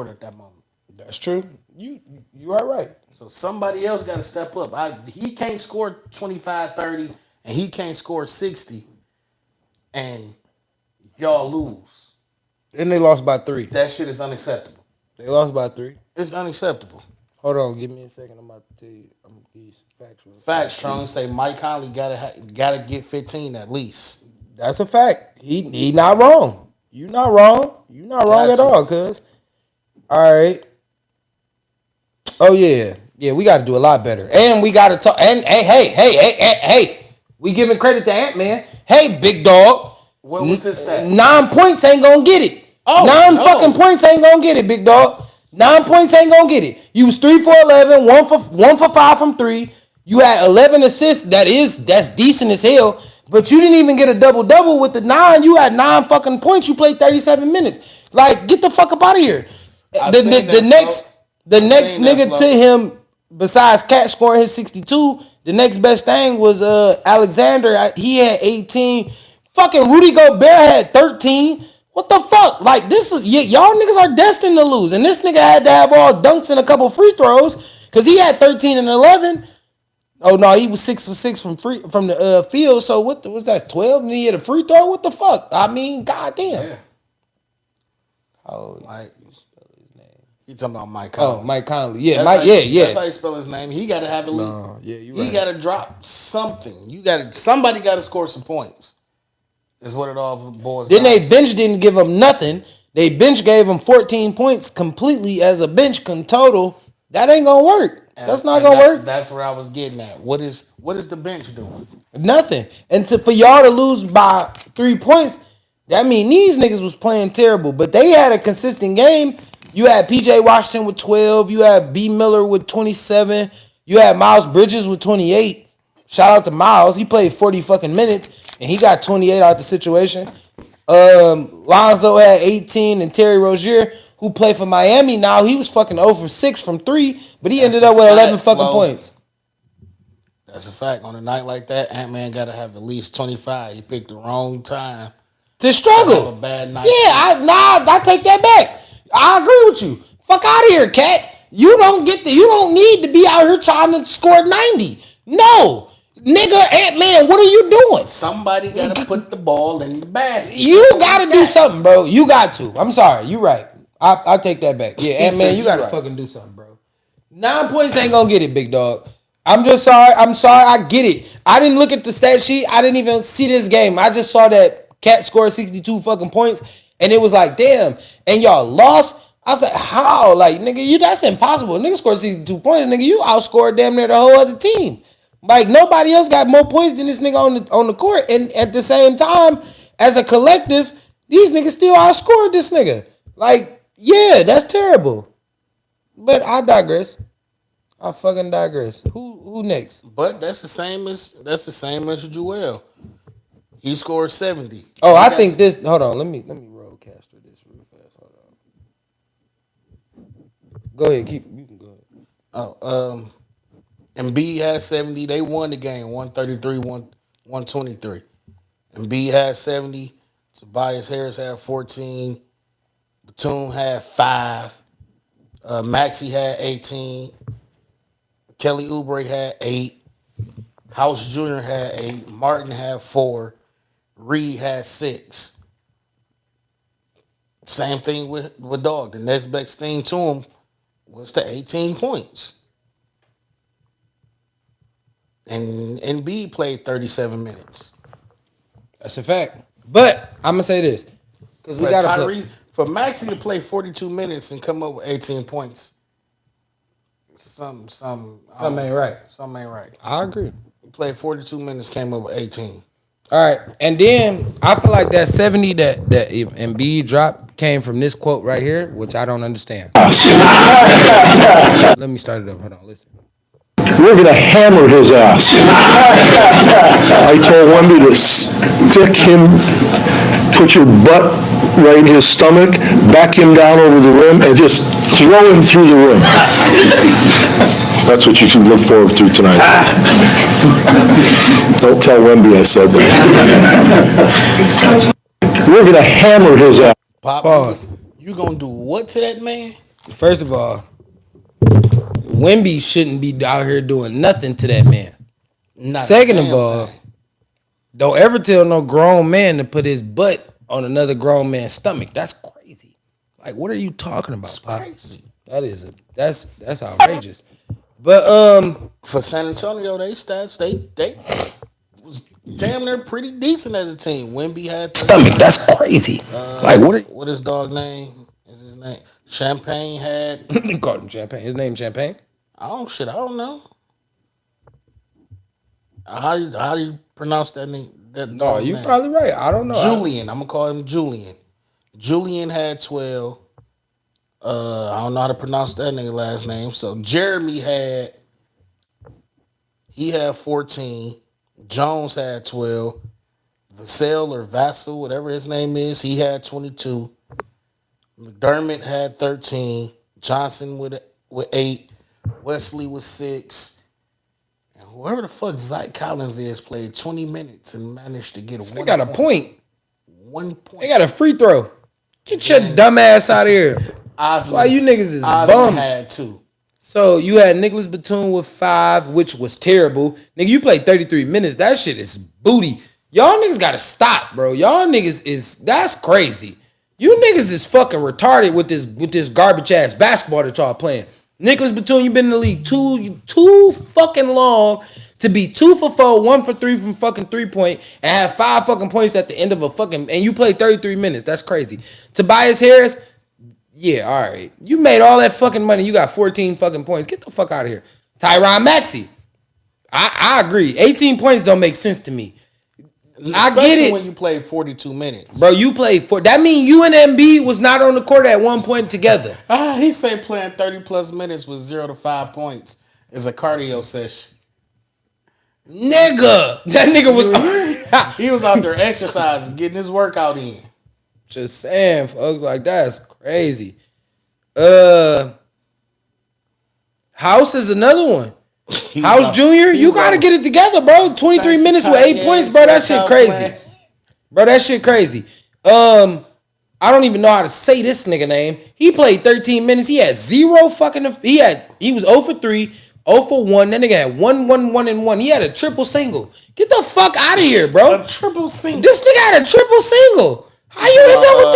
at that moment. That's true. You are right. So somebody else got to step up. He can't score 25, 30, and he can't score 60, and y'all lose. And they lost by 3. That shit is unacceptable. They lost by 3. It's unacceptable. Hold on, give me a second. I'm about to tell you. I'm gonna give you some facts. Facts, Strong. Say Mike Conley gotta get 15 at least. That's a fact. He not wrong. You not wrong. You not wrong at all, cuz. All right. Oh yeah. Yeah, we got to do a lot better. And we got to talk. And hey. We giving credit to Ant-Man. Hey, big dog. What was his stat? 9 points ain't gonna get it. Oh, 9 no. fucking points ain't gonna get it, big dog. 9 points ain't gonna get it. You was 3 for 11, 1 for 5 from 3. You had 11 assists. That's decent as hell. But you didn't even get a double with the 9. You had 9 fucking points. You played 37 minutes. Like, get the fuck up out of here. The next nigga to him, besides Cat scoring his 62, the next best thing was Alexander. He had 18. Fucking Rudy Gobert had 13. What the fuck? Like, this is y'all niggas are destined to lose. And this nigga had to have all dunks and a couple free throws because he had 13 and 11. Oh no, he was 6 for 6 from the field. So what was that? 12? And he had a free throw. What the fuck? I mean, goddamn. Yeah. Oh, like you talking about Mike Conley? Oh, Mike Conley. Yeah, That's how you spell his name. He got to have a lead. No, yeah, you right. He got to drop something. Somebody got to score some points. Is what it all boils down to. Then they bench didn't give him nothing. They bench gave him 14 points completely as a bench total. That ain't gonna work. That's not gonna work. That's where I was getting at. What is the bench doing? Nothing. And for y'all to lose by 3 points, that mean these niggas was playing terrible. But they had a consistent game. You had PJ Washington with 12. You had B Miller with 27. You had Miles Bridges with 28. Shout out to Miles. He played 40 fucking minutes and he got 28 out the situation. Lonzo had 18 and Terry Rozier, who played for Miami now, he was fucking 0 for 6 from 3, but he ended up with 11 fucking points. That's a fact. On a night like that, Ant-Man got to have at least 25. He picked the wrong time to struggle. Have a bad night. Yeah, I take that back. I agree with you. Fuck out of here, Cat. You don't need to be out here trying to score 90. No. Nigga, Ant-Man, what are you doing? Somebody got to put the ball in the basket. You got to do something, bro. You got to. I'm sorry. You right. I take that back. Yeah, Ant-Man, you got to fucking do something, bro. 9 points ain't going to get it, big dog. I'm just sorry. I'm sorry. I get it. I didn't look at the stat sheet. I didn't even see this game. I just saw that Cat scored 62 fucking points, and it was like, damn. And y'all lost? I was like, how? Like, nigga, that's impossible. Nigga scored 62 points. Nigga, you outscored damn near the whole other team. Like, nobody else got more points than this nigga on the court. And at the same time, as a collective, these niggas still outscored this nigga. Like, yeah, that's terrible. But I digress. I fucking digress. Who next? But that's the same as Joel. He scored 70. Oh, I think this. Hold on. Let me roadcaster this real fast. Hold on. Go ahead. You can go ahead. Oh, Embiid had 70. They won the game, 133-123. Embiid had 70. Tobias Harris had 14. Batum had 5. Maxey had 18. Kelly Oubre had 8. House Jr. had 8. Martin had 4. Reed had 6. Same thing with Dog. The next best thing to him was the 18 points. And Embiid played 37 minutes. That's a fact. But I'm gonna say this because we got for Maxey to play 42 minutes and come up with 18 points. Something ain't right. Something ain't right. I agree. He played 42 minutes, came up with 18. All right, and then I feel like that 70 that Embiid dropped came from this quote right here, which I don't understand. Let me start it up. Hold on, listen. We're going to hammer his ass. I told Wemby to stick him, put your butt right in his stomach, back him down over the rim, and just throw him through the rim. That's what you can look forward to tonight. Don't tell Wemby I said that. We're going to hammer his ass. Pause. You going to do what to that man? First of all, Wemby shouldn't be out here doing nothing to that man. Second of all, don't ever tell no grown man to put his butt on another grown man's stomach. That's crazy. Like, what are you talking about, Pop? Crazy. That's outrageous. But for San Antonio, they stats they was damn near pretty decent as a team. Wemby had stomach. That's crazy. Like what his dog name? Is his name Champagne had? They called him Champagne. His name Champagne. I don't know. How do you pronounce that No, you probably right. I don't know. Julian. I'm gonna call him Julian. Julian had 12. I don't know how to pronounce that nigga last name. So Jeremy had 14. Jones had 12. Vassell or Vassell, whatever his name is, he had 22. McDermott had 13. Johnson with 8. Wesley with 6. And whoever the fuck Zyke Collins is played 20 minutes and managed to get They got a point. 1 point. They got a free throw. Get your dumb ass out of here. That's why you niggas is bums. Had 2. So you had Nicholas Batum with 5, which was terrible. Nigga, you played 33 minutes. That shit is booty. Y'all niggas gotta stop, bro. Y'all niggas that's crazy. You niggas is fucking retarded with this garbage ass basketball that y'all playing. Nicholas Batum, you been in the league too fucking long to be 2 for 4, 1 for 3 from fucking 3-point and have 5 fucking points at the end of a fucking, and you played 33 minutes. That's crazy. Tobias Harris, yeah, all right. You made all that fucking money. You got 14 fucking points. Get the fuck out of here. Tyronn Maxey, I agree. 18 points don't make sense to me. I get it. When you played 42 minutes. Bro, you played that mean you and Embiid was not on the court at one point together. He say playing 30 plus minutes with 0 to 5 points is a cardio session. Nigga. That nigga was he was out there exercising, getting his workout in. Just saying, folks, like that's crazy. House is another one. House Jr., you gotta get it together, bro. 23 minutes with 8 points, bro. That shit crazy. Bro, that shit crazy. I don't even know how to say this nigga name. He played 13 minutes. He had 0 fucking. He was 0 for 3, 0 for 1. That nigga had 1, 1, 1, and 1. He had a triple single. Get the fuck out of here, bro. A triple single. This nigga had a triple single. How you end up with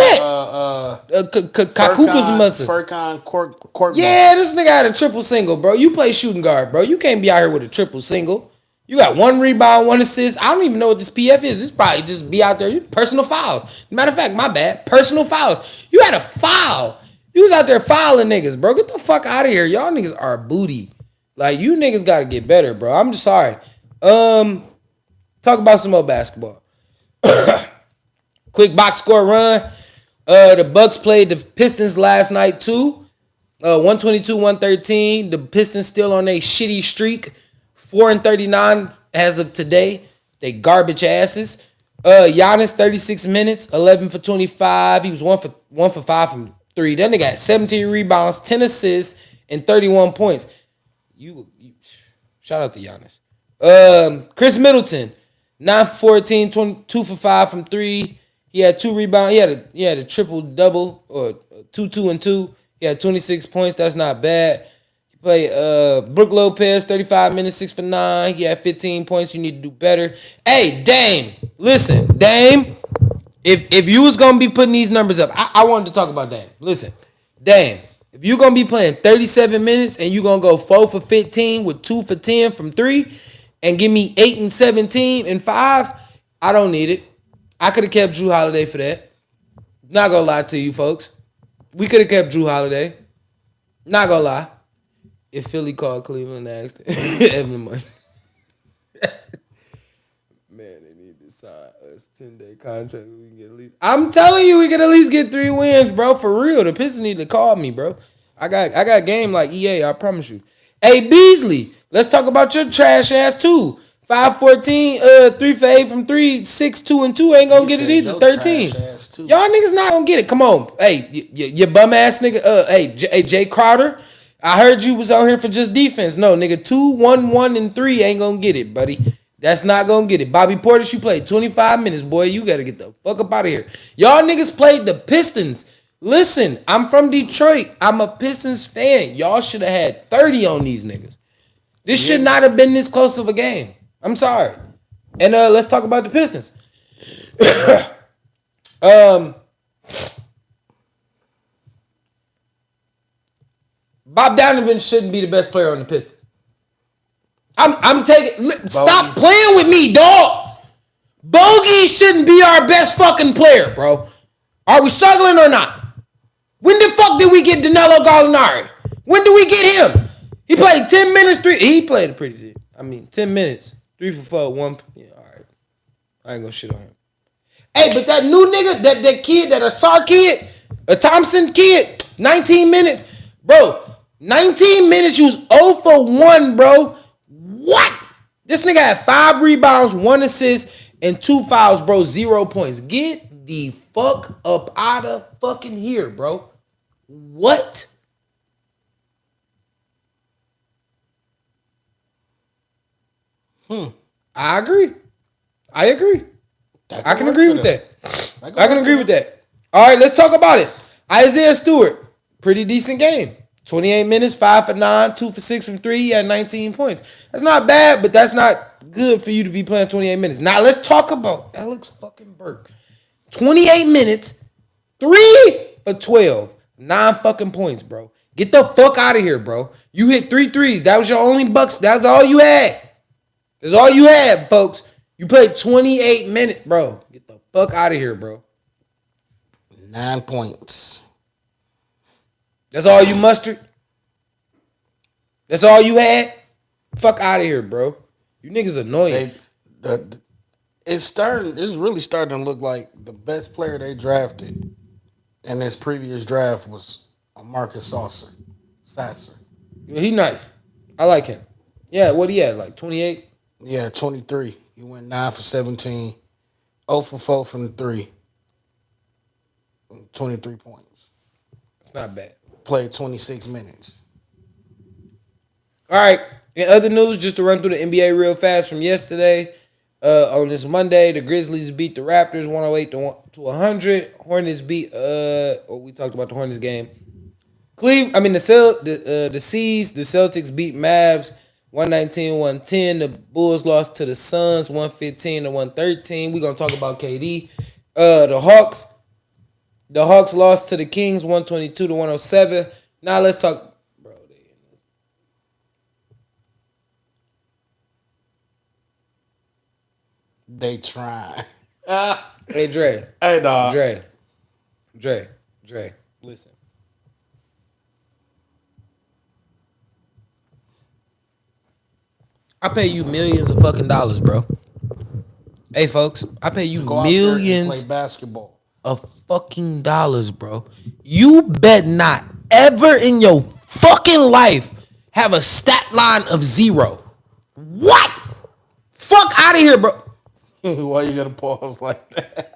that? Kakuka's muscle. Furkan court. Yeah, this nigga had a triple single, bro. You play shooting guard, bro. You can't be out here with a triple single. You got 1 rebound, 1 assist. I don't even know what this PF is. This probably just be out there. Personal fouls. Matter of fact, my bad. Personal fouls. You had a foul. You was out there fouling niggas, bro. Get the fuck out of here. Y'all niggas are booty. Like, you niggas got to get better, bro. I'm just sorry. Talk about some more basketball. Quick box score run. The Bucks played the Pistons last night too. 122-113. The Pistons still on a shitty streak. 4-39 as of today. They garbage asses. Giannis 36 minutes, 11 for 25. He was 1 for 5 from 3. Then they got 17 rebounds, 10 assists, and 31 points. You shout out to Giannis. Chris Middleton, 9 for 14, 2 for 5 from 3. He had 2 rebounds. He had a triple double or 2, 2, and 2. He had 26 points. That's not bad. He played Brook Lopez, 35 minutes, 6 for 9. He had 15 points. You need to do better. Hey, Dame, listen, Dame. If you was gonna be putting these numbers up, I wanted to talk about Dame. Listen, Dame, if you gonna be playing 37 minutes and you gonna go 4 for 15 with 2 for 10 from 3, and give me 8 and 17 and 5, I don't need it. I could have kept Drew Holiday for that. Not gonna lie to you folks. We could have kept Drew Holiday. Not gonna lie. If Philly called Cleveland and asked Evan money. Man, they need to sign us 10-day contract. We can get at least. I'm telling you, we can at least get 3 wins, bro. For real. The Pistons need to call me, bro. I got game like EA, I promise you. Hey, Beasley, let's talk about your trash ass too. 5-14, 3 for 8 from 3, 6, 2, and 2 ain't gonna get it either. 13. Y'all niggas not gonna get it. Come on. Hey, you bum ass nigga. Hey, Jay Crowder. I heard you was out here for just defense. No, nigga, 2, 1, 1, and 3 ain't gonna get it, buddy. That's not gonna get it. Bobby Portis, you played 25 minutes, boy. You gotta get the fuck up out of here. Y'all niggas played the Pistons. Listen, I'm from Detroit. I'm a Pistons fan. Y'all should have had 30 on these niggas. This should not have been this close of a game. I'm sorry. And let's talk about the Pistons. Bob Donovan shouldn't be the best player on the Pistons. I'm taking. Stop playing with me, dog. Bogey shouldn't be our best fucking player, bro. Are we struggling or not? When the fuck did we get Danilo Gallinari? When did we get him? He played 10 minutes. He played a pretty good. 10 minutes. 3 for 4, 1. Yeah, all right. I ain't gonna shit on him. Hey, but that new nigga, that kid, that Asar kid, a Thompson kid, 19 minutes. Bro, 19 minutes, you was 0 for 1, bro. What? This nigga had 5 rebounds, 1 assist, and 2 fouls, bro. 0 points. Get the fuck up out of fucking here, bro. What? I agree. I can agree with that. I can agree with that. All right, let's talk about it. Isaiah Stewart, pretty decent game. 28 minutes, 5 for 9, 2 for 6 from 3. He had 19 points. That's not bad, but that's not good for you to be playing 28 minutes. Now let's talk about Alex fucking Burke. 28 minutes, 3 for 12, 9 fucking points, bro. Get the fuck out of here, bro. You hit 3 threes. That was your only bucks. That's all you had. That's all you had, folks. You played 28 minutes, bro. Get the fuck out of here, bro. 9 points. That's all you mustered? That's all you had? Fuck out of here, bro. You niggas annoying. It's really starting to look like the best player they drafted in this previous draft was Marcus Sasser. Yeah, he nice. I like him. Yeah, what he had, like 28? Yeah, 23. He went 9 for 17, 0 for 4 from the 3, 23 points. It's not bad. Played 26 minutes. All right. In other news, just to run through the NBA real fast from yesterday, on this Monday, the Grizzlies beat the Raptors 108 to 100. Hornets beat we talked about the Hornets game. The Celtics beat Mavs 119-110. The Bulls lost to the Suns 115-113. We're gonna talk about KD. The Hawks lost to the Kings 122-107. Now let's talk. They try. Hey, Dre. Hey, dog. Dre. Listen. I pay you millions of fucking dollars, bro. Hey, folks. I pay you millions play basketball of fucking dollars, bro. You bet not ever in your fucking life have a stat line of 0. What? Fuck out of here, bro. Why you gotta pause like that?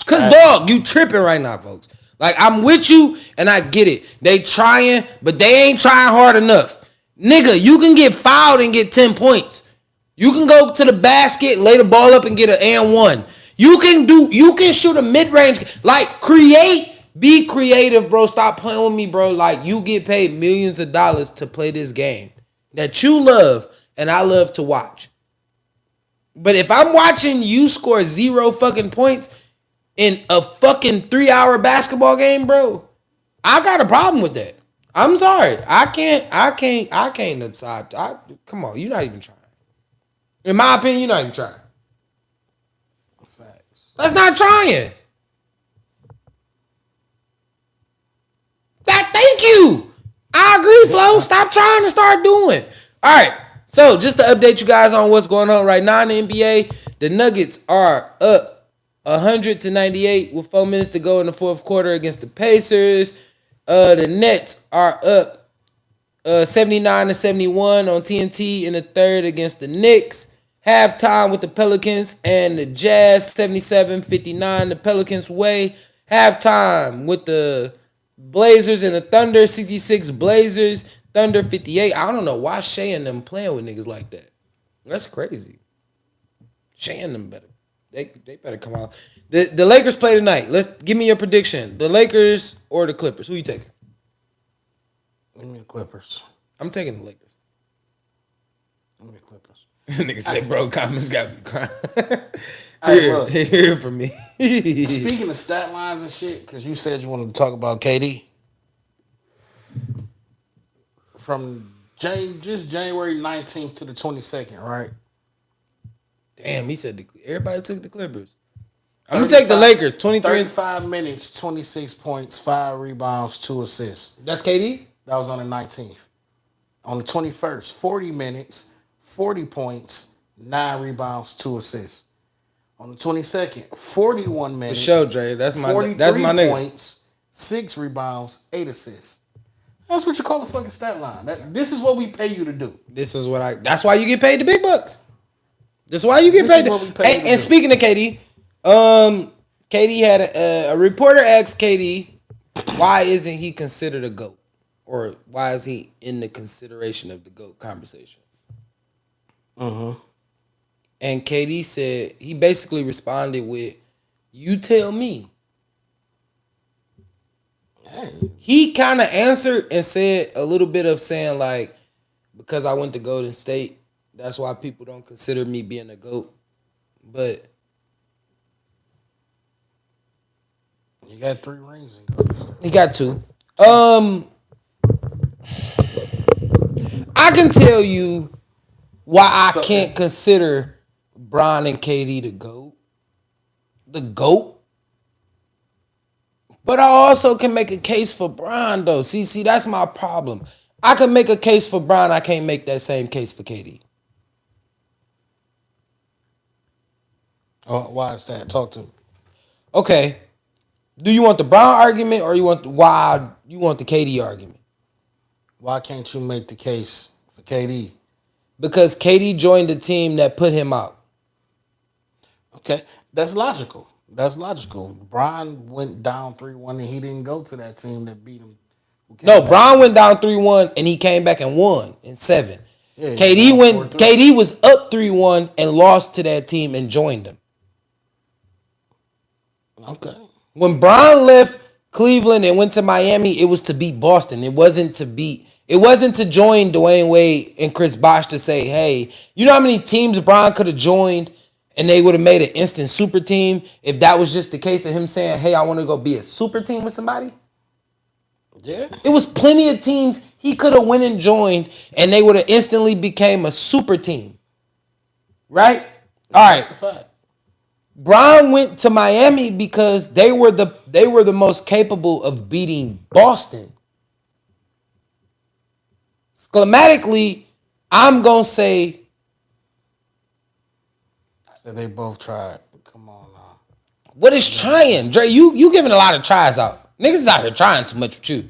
Cause dog, you tripping right now, folks. Like, I'm with you and I get it. They trying, but they ain't trying hard enough. Nigga, you can get fouled and get 10 points. You can go to the basket, lay the ball up and get an and 1. You can shoot a mid-range. Like, be creative, bro. Stop playing with me, bro. Like, you get paid millions of dollars to play this game that you love and I love to watch. But if I'm watching you score 0 fucking points in a fucking 3-hour basketball game, bro, I got a problem with that. I'm sorry. I can't decide. Come on, you're not even trying. In my opinion, you're not even trying. Facts. That's not trying. Thank you. I agree, Flo. Stop trying to start doing. All right. So just to update you guys on what's going on right now in the NBA, the Nuggets are up 100-98 with 4 minutes to go in the fourth quarter against the Pacers. The Nets are up 79-71 on TNT in the third against the Knicks. Halftime with the Pelicans and the Jazz, 77-59 the Pelicans way. Halftime with the Blazers and the Thunder, 66 Blazers. Thunder 58. I don't know why Shea and them playing with niggas like that. That's crazy. Shea and them better. They better come out. The Lakers play tonight. Give me your prediction. The Lakers or the Clippers? Who you taking? Give me the Clippers. I'm taking the Lakers. Give me the Clippers. Nigga said, bro, comments got me crying. Hey, look. Hear it from me. Speaking of stat lines and shit, because you said you wanted to talk about KD. From just January 19th to the 22nd, right? Damn, he said everybody took the Clippers. I'm going to take the Lakers. 35 minutes, 26 points, 5 rebounds, 2 assists. That's KD? That was on the 19th. On the 21st, 40 minutes, 40 points, 9 rebounds, 2 assists. On the 22nd, 41 minutes. For sure, Dre. That's my nigga. Points, 6 rebounds, 8 assists. That's what you call a fucking stat line. This is what we pay you to do. That's why you get paid the big bucks. That's why you get paid. And speaking of KD, KD had a reporter asked KD, why isn't he considered a GOAT? Or why is he in the consideration of the GOAT conversation? And KD said, he basically responded with, you tell me. He kind of answered and said a little bit of saying like, because I went to Golden State, that's why people don't consider me being a GOAT. But you got 3 rings in Golden State. He got 2. I can tell you why I can't consider Bron and KD the GOAT. The GOAT. But I also can make a case for Bron, though. See, that's my problem. I can make a case for Bron. I can't make that same case for KD. Oh, why is that? Talk to me. Okay. Do you want the Bron argument or you want the KD argument? Why can't you make the case for KD? Because KD joined the team that put him out. Okay, that's logical. Bron went down 3-1 and he didn't go to that team that beat him. No, Bron went down 3-1 and he came back and won in 7. Yeah, KD was up 3-1 and lost to that team and joined them. Okay. When Bron left Cleveland and went to Miami, it was to beat Boston. It wasn't to join Dwayne Wade and Chris Bosh to say, hey, you know how many teams Bron could have joined and they would have made an instant super team if that was just the case of him saying, hey, I want to go be a super team with somebody? Yeah. It was plenty of teams he could have went and joined and they would have instantly became a super team. Right? All right. That's a fact. Bron went to Miami because they were the most capable of beating Boston. Schematically, I'm gonna say they both tried. Come on now. What is trying? Dre, you giving a lot of tries out. Niggas is out here trying too much with you.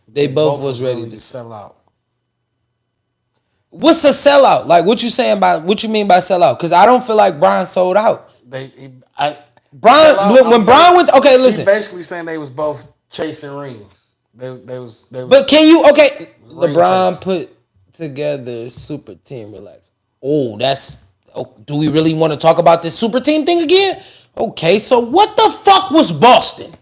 They both was ready to sell out. What's a sellout? Like what you mean by sellout? Because I don't feel like Bron sold out. When Bron went, okay, listen. He's basically saying they was both chasing rings. They was. But can you, okay, LeBron put together a super team, relax. Do we really want to talk about this super team thing again? Okay, so what the fuck was Boston?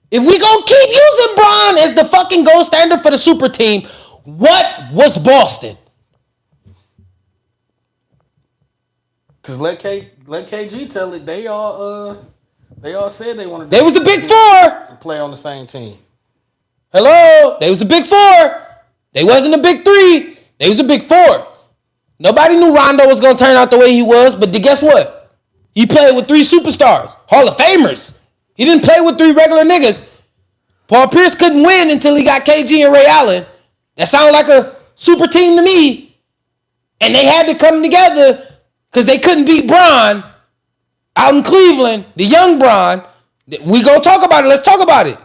If we gonna keep using Bron as the fucking gold standard for the super team, what was Boston? Cause let KG tell it. They all said they wanted. They was a big 4. Play on the same team. Hello, they was a big 4. They wasn't a big 3. They was a big 4. Nobody knew Rondo was gonna turn out the way he was, but guess what? He played with 3 superstars, Hall of Famers. He didn't play with 3 regular niggas. Paul Pierce couldn't win until he got KG and Ray Allen. That sounded like a super team to me. And they had to come together because they couldn't beat Bron out in Cleveland, the young Bron. We gonna talk about it. Let's talk about it.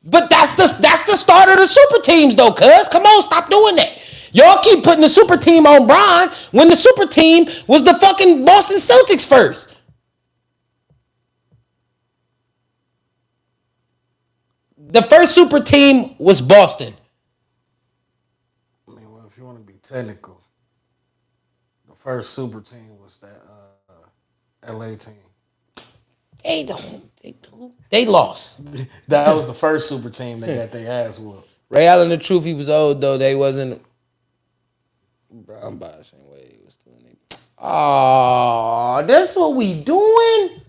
But that's the start of the super teams, though, cuz. Come on, stop doing that. Y'all keep putting the super team on Bron when the super team was the fucking Boston Celtics first. The first super team was Boston. I mean, well, if you want to be technical, the first super team was that LA team. They lost. That was the first super team that got their ass whooped. Ray Allen, the truth, he was old, though. They wasn't. Brown Bosh ain't way he was doing it. Oh, that's what we doing?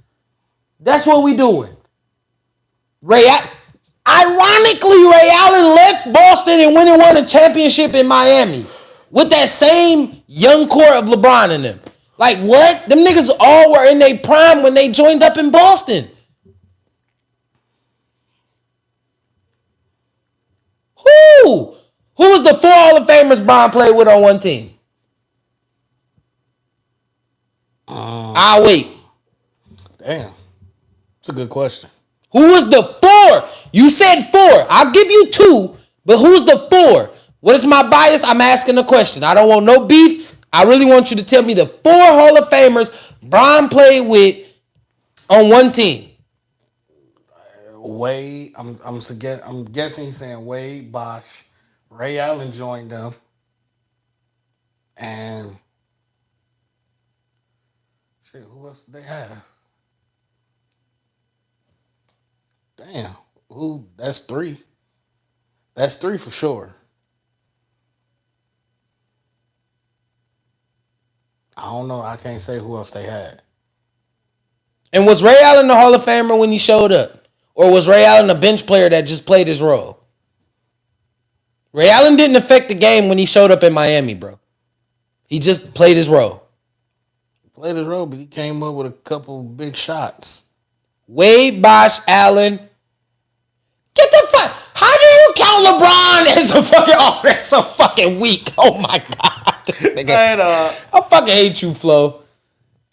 That's what we doing. Ironically, Ray Allen left Boston and went and won a championship in Miami with that same young core of LeBron in them. Like, what? Them niggas all were in their prime when they joined up in Boston. Who Who was the 4 Hall of Famers Bron played with on one team? I'll wait. Damn. It's a good question. Who was the 4? You said 4. I'll give you 2, but who's the 4? What is my bias? I'm asking a question. I don't want no beef. I really want you to tell me the 4 Hall of Famers Bron played with on one team. Wade, I'm guessing he's saying Wade, Bosh, Ray Allen joined them, and shit, who else did they have? Damn, who? That's 3. That's 3 for sure. I don't know. I can't say who else they had. And was Ray Allen the Hall of Famer when he showed up? Or was Ray Allen a bench player that just played his role? Ray Allen didn't affect the game when he showed up in Miami, bro. He just played his role. Played his role, but he came up with a couple big shots. Wade, Bosh, Allen. Get the fuck. How do you count LeBron as a fucking? Oh, that's so fucking weak. Oh my god, this nigga. I fucking hate you, Flo.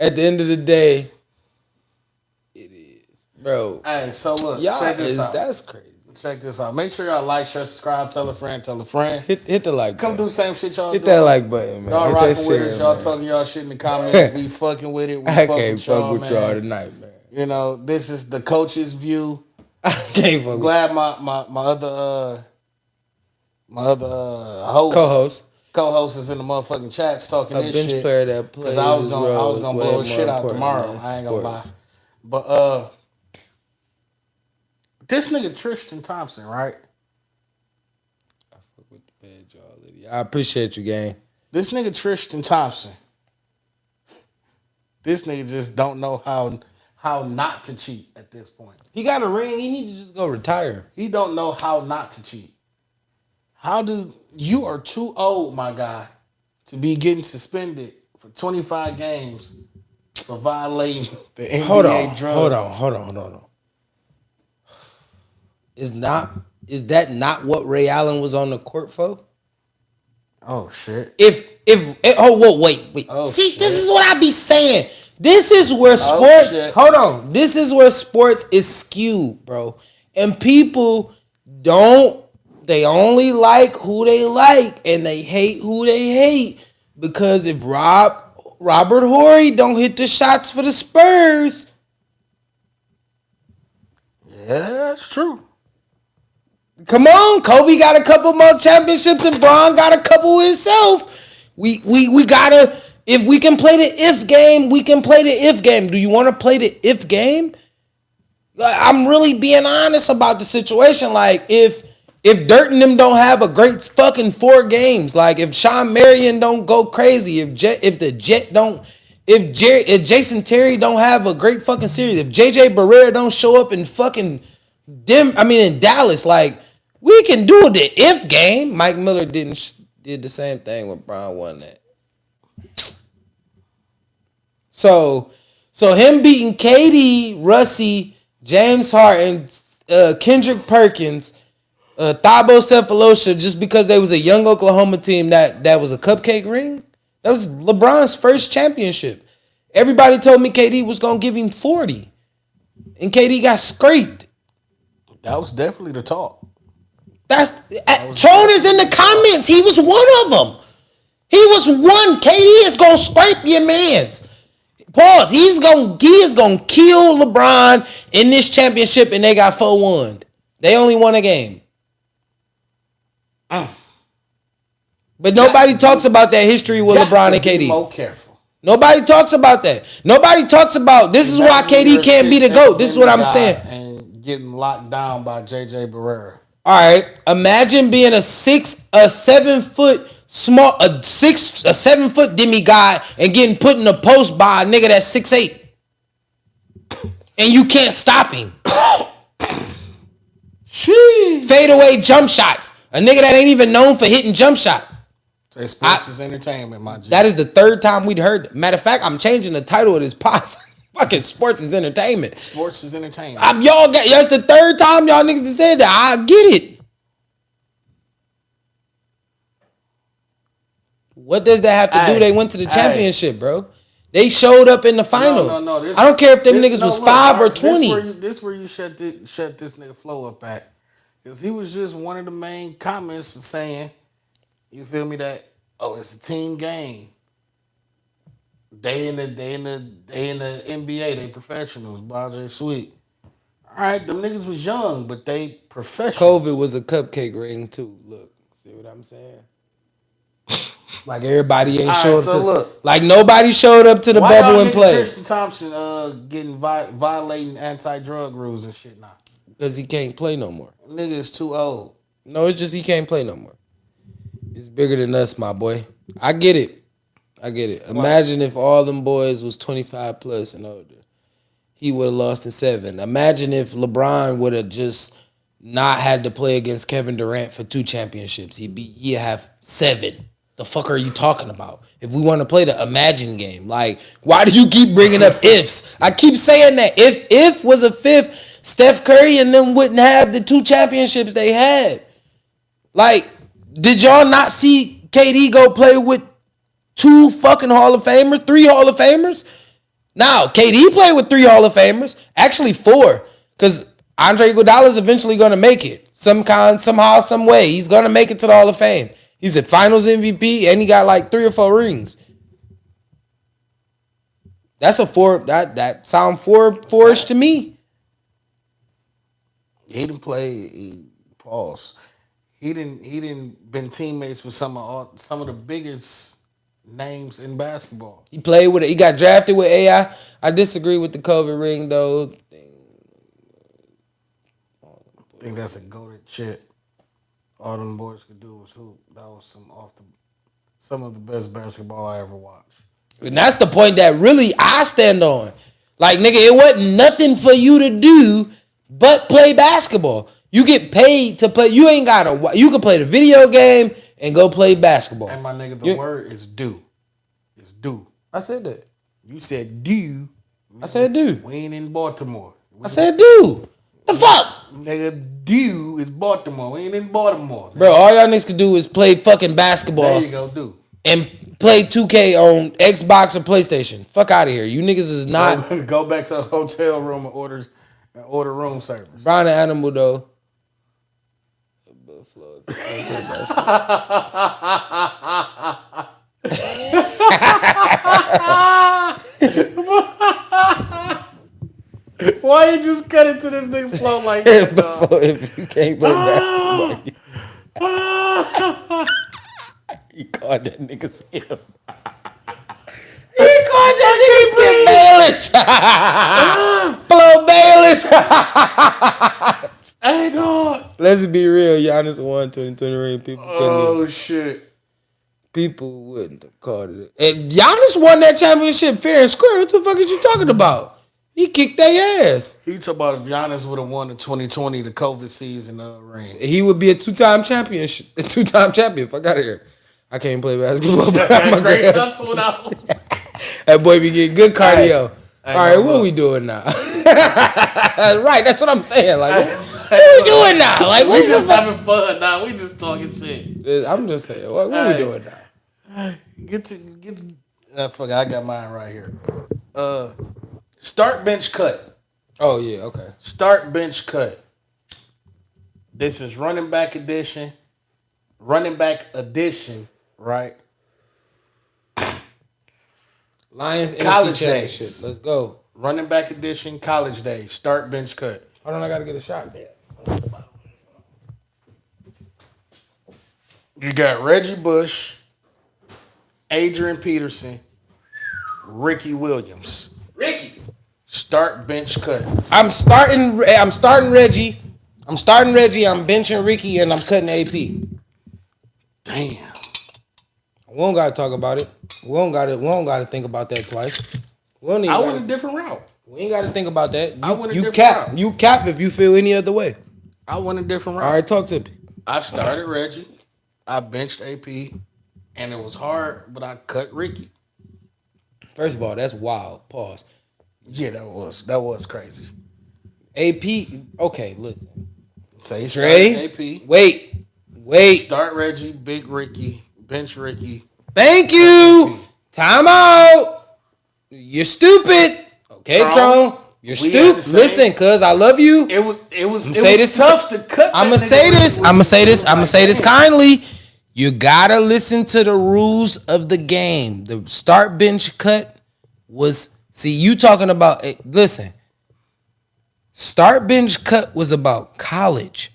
At the end of the day, it is, bro. Hey, so look, Y'all check this is out. that's crazy. Check this out. Make sure y'all like, share, subscribe, tell a friend, tell a friend. Hit the like. Come button. do the same shit y'all Hit doing. that like button, man. Y'all Hit rocking that with share, us. Y'all man. talking y'all shit in the comments. We fucking with it. We I fuck can't with y'all, fuck with man. y'all tonight, man. You know, this is the coach's view. I can't fuck with Glad my other host co-host is in the motherfucking chats talking a this bench shit. player that plays. Because I was gonna roles blow his way shit more out important tomorrow. than I ain't gonna lie. sports. But this nigga Tristan Thompson, right? I fuck with the bad y'all, Lydia. I appreciate you, gang. This nigga Tristan Thompson. This nigga just don't know how not to cheat at this point. He got a ring. He need to just go retire. He don't know how not to cheat. How do you are too old, my guy, to be getting suspended for 25 games for violating the NBA drug? Hold on. Is that not what Ray Allen was on the court for? Oh shit. Wait. Oh, See, shit. this is what I be saying. This is where sports. Shit. Hold on. This is where sports is skewed, bro. And people don't. They only like who they like, and they hate who they hate. Because if Robert Horry don't hit the shots for the Spurs, Yeah, that's true. come on, Kobe got a couple more championships and Bron got a couple himself. We gotta, if we can play the if game, we can play the if game. Do you want to play the if game? I'm really being honest about the situation. Like if Dirt and them don't have a great fucking 4 games, like if Sean Marion don't go crazy, if Jason Terry don't have a great fucking series, if JJ Barea don't show up in fucking in Dallas, like we can do the if game. Mike Miller did the same thing when Bron won that. So him beating KD, Russie, James Harden, Kendrick Perkins, Thabo Sefolosha, just because they was a young Oklahoma team that was a cupcake ring. That was LeBron's first championship. Everybody told me KD was gonna give him 40, and KD got scraped. That was definitely the talk. Tron is in the comments. He was one of them. He was one. KD is gonna scrape your mans. Pause. He is gonna kill LeBron in this championship, and they got 4-1. They only won a game. But nobody talks about that history with LeBron and KD. Be more careful. Nobody talks about that. Nobody talks about this is why KD can't be the GOAT. This is what I'm saying. And getting locked down by JJ Barea. All right. Imagine being a 7 foot small, a 7 foot demigod and getting put in a post by a nigga that's 6'8". And you can't stop him. Fade away jump shots. A nigga that ain't even known for hitting jump shots. Say sports is entertainment, my G. That is the 3rd time we'd heard. Matter of fact, I'm changing the title of this pod. Fucking sports is entertainment. Sports is entertainment. That's the 3rd time y'all niggas said that. I get it. What does that have to do? They went to the championship, bro. They showed up in the finals. No. I don't care if them niggas was 5 or 20. This where you shut this nigga Flow up at. Because he was just one of the main comments saying, you feel me, that, it's a team game. They in the NBA, they professionals, Bajay Sweet. All right, them niggas was young, but they professionals. COVID was a cupcake ring too. Look, see what I'm saying? Like everybody ain't showed up. Like nobody showed up to the bubble and played. Tristan Thompson violating anti-drug rules and shit now? Because he can't play no more. Nigga is too old. No, it's just he can't play no more. It's bigger than us, my boy. I get it. Imagine if all them boys was 25 plus and older. He would have lost in 7. Imagine if LeBron would have just not had to play against Kevin Durant for 2 championships. He'd have 7. The fuck are you talking about? If we want to play the imagine game, like, why do you keep bringing up ifs? I keep saying that. If was a 5th, Steph Curry and them wouldn't have the 2 championships they had. Like, did y'all not see KD go play with 2 fucking Hall of Famers, 3 Hall of Famers? Now, KD played with 3 Hall of Famers, actually 4, because Andre Iguodala's eventually going to make it. Somehow, some way. He's going to make it to the Hall of Fame. He's a finals MVP, and he got like 3 or 4 rings. That's a 4, that sound 4-ish to me. He didn't play, pause. He didn't been teammates with some of the biggest names in basketball. He played with it. He got drafted with AI. I disagree with the COVID ring though. I think that's a goated shit. All them boys could do was hoop. That was some of the best basketball I ever watched. And that's the point that really I stand on. Like, nigga, it wasn't nothing for you to do but play basketball. You get paid to play. You ain't gotta. You can play the video game and go play basketball. And my nigga, the word is do. It's do. I said that. You said do. I said do. We ain't in Baltimore. I said do. The fuck? Nigga, do is Baltimore. We ain't in Baltimore. Bro, all y'all niggas can do is play fucking basketball. There you go, do. And play 2K on Xbox or PlayStation. Fuck out of here. You niggas is not. Go back to the hotel room and order room service. Brian the Animal, though. Why you just cut it to this nigga Flow like that, dog? If you can't play basketball, he called that nigga Skip. He called that nigga Skip Bayless. Flo Bayless. Hey, dog. Let's be real. Giannis won 2020 ring. Shit. People wouldn't have called it. And Giannis won that championship fair and square. What the fuck is you talking about? He kicked their ass. He talk about if Giannis would have won the 2020, the COVID season ring. He would be a 2-time champion. Fuck out of here. I can't play basketball. But I'm a great hustle. That boy be getting good cardio. All right, what are we doing now? Right, that's what I'm saying. Like, what are we doing now? Like, we just having fun now. We just talking shit. I'm just saying, what are we doing now? Fuck, I got mine right here. Start bench cut. Oh yeah, okay. Start bench cut. This is running back edition. Running back edition, right? Lions college NFC days. Championship. Let's go. Running back edition, college days. Start bench cut. Hold on, I gotta get a shot there. You got Reggie Bush, Adrian Peterson, Ricky Williams. Ricky. Start bench cut. I'm starting Reggie. I'm benching Ricky, and I'm cutting AP. Damn. We don't gotta talk about it. We don't gotta think about that twice. I went a different route. We ain't gotta think about that. I went a You different cap. route. You cap if you feel any other way. I went a different route. All right, talk to me. I started Reggie. I benched AP, and it was hard, but I cut Ricky. First of all, that's wild. Pause. Yeah, that was crazy. AP. Okay, listen. Say Dre. AP. Wait. Start Reggie, big Ricky, bench Ricky, Thank you. Time out. You're stupid. Okay, Tron. You're stupid. Listen, cuz I love you. It was tough to cut. I'm gonna say this kindly. You gotta listen to the rules of the game. The start bench cut was you talking about listen. Start bench cut was about college.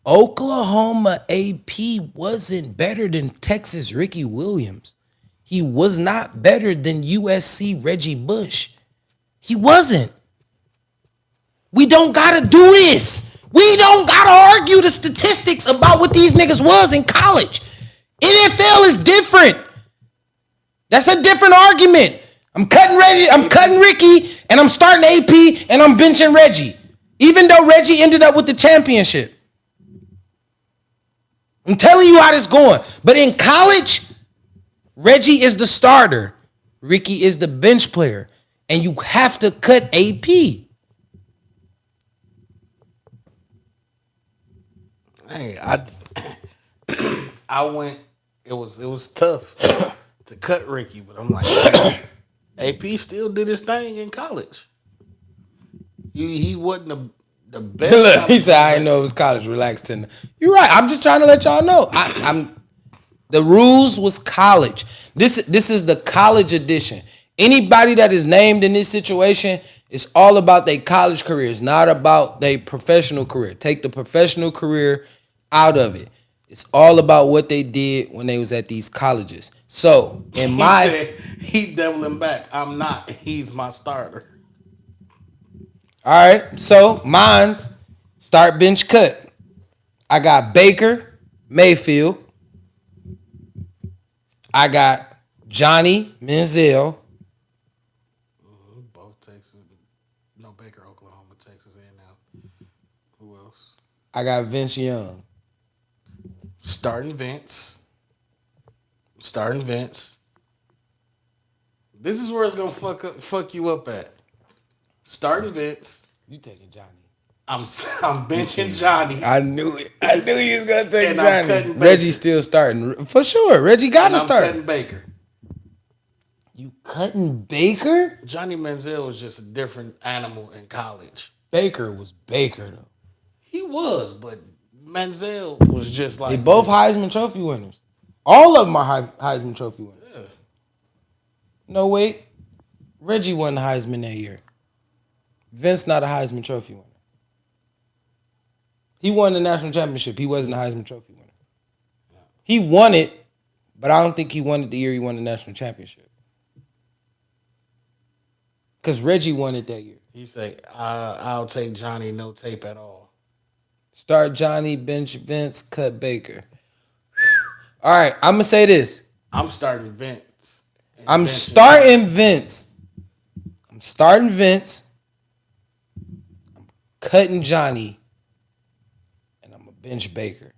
Oklahoma AP wasn't better than Texas Ricky Williams. He was not better than USC Reggie Bush. He wasn't. We don't gotta do this. We don't gotta argue the statistics about what these niggas was in college. NFL is different. That's a different argument. I'm cutting Reggie, I'm cutting Ricky, and I'm starting AP, and I'm benching Reggie. Even though Reggie ended up with the championship. I'm telling you how this going. But in college, Reggie is the starter. Ricky is the bench player. And you have to cut AP. Hey, I went. It was tough to cut Ricky, but I'm like, AP still did his thing in college. He wasn't the best. Look, he said, I didn't know it was college. Relaxed. You're right. I'm just trying to let y'all know. The rules was college. This is the college edition. Anybody that is named in this situation, it's all about their college career. It's not about their professional career. Take the professional career out of it. It's all about what they did when they was at these colleges. So, he doubling back. I'm not. He's my starter. All right. So, mine's start bench cut. I got Baker Mayfield. I got Johnny Manziel. Both Texas. No, Baker, Oklahoma, Texas A&M. Who else? I got Vince Young. Starting Vince. This is where it's gonna fuck you up at. Starting Vince. You taking Johnny? I'm benching Johnny. I knew it. I knew he was gonna take And I'm Johnny. cutting Reggie Baker. still starting for sure. Reggie got to start. I'm cutting Baker. You cutting Baker? Johnny Manziel was just a different animal in college. Baker was Baker though. He was, but Manziel was just like They both Heisman Trophy winners. All of them are Heisman Trophy winners. Yeah. No, wait. Reggie won the Heisman that year. Vince not a Heisman Trophy winner. He won the national championship. He wasn't a Heisman Trophy winner. He won it, but I don't think he won it the year he won the national championship. Because Reggie won it that year. He said, I'll take Johnny, no tape at all. Start Johnny, bench Vince, cut Baker. All right, I'm going to say this. I'm starting Vince. I'm starting Vince. I'm cutting Johnny. And I'm going to bench Baker.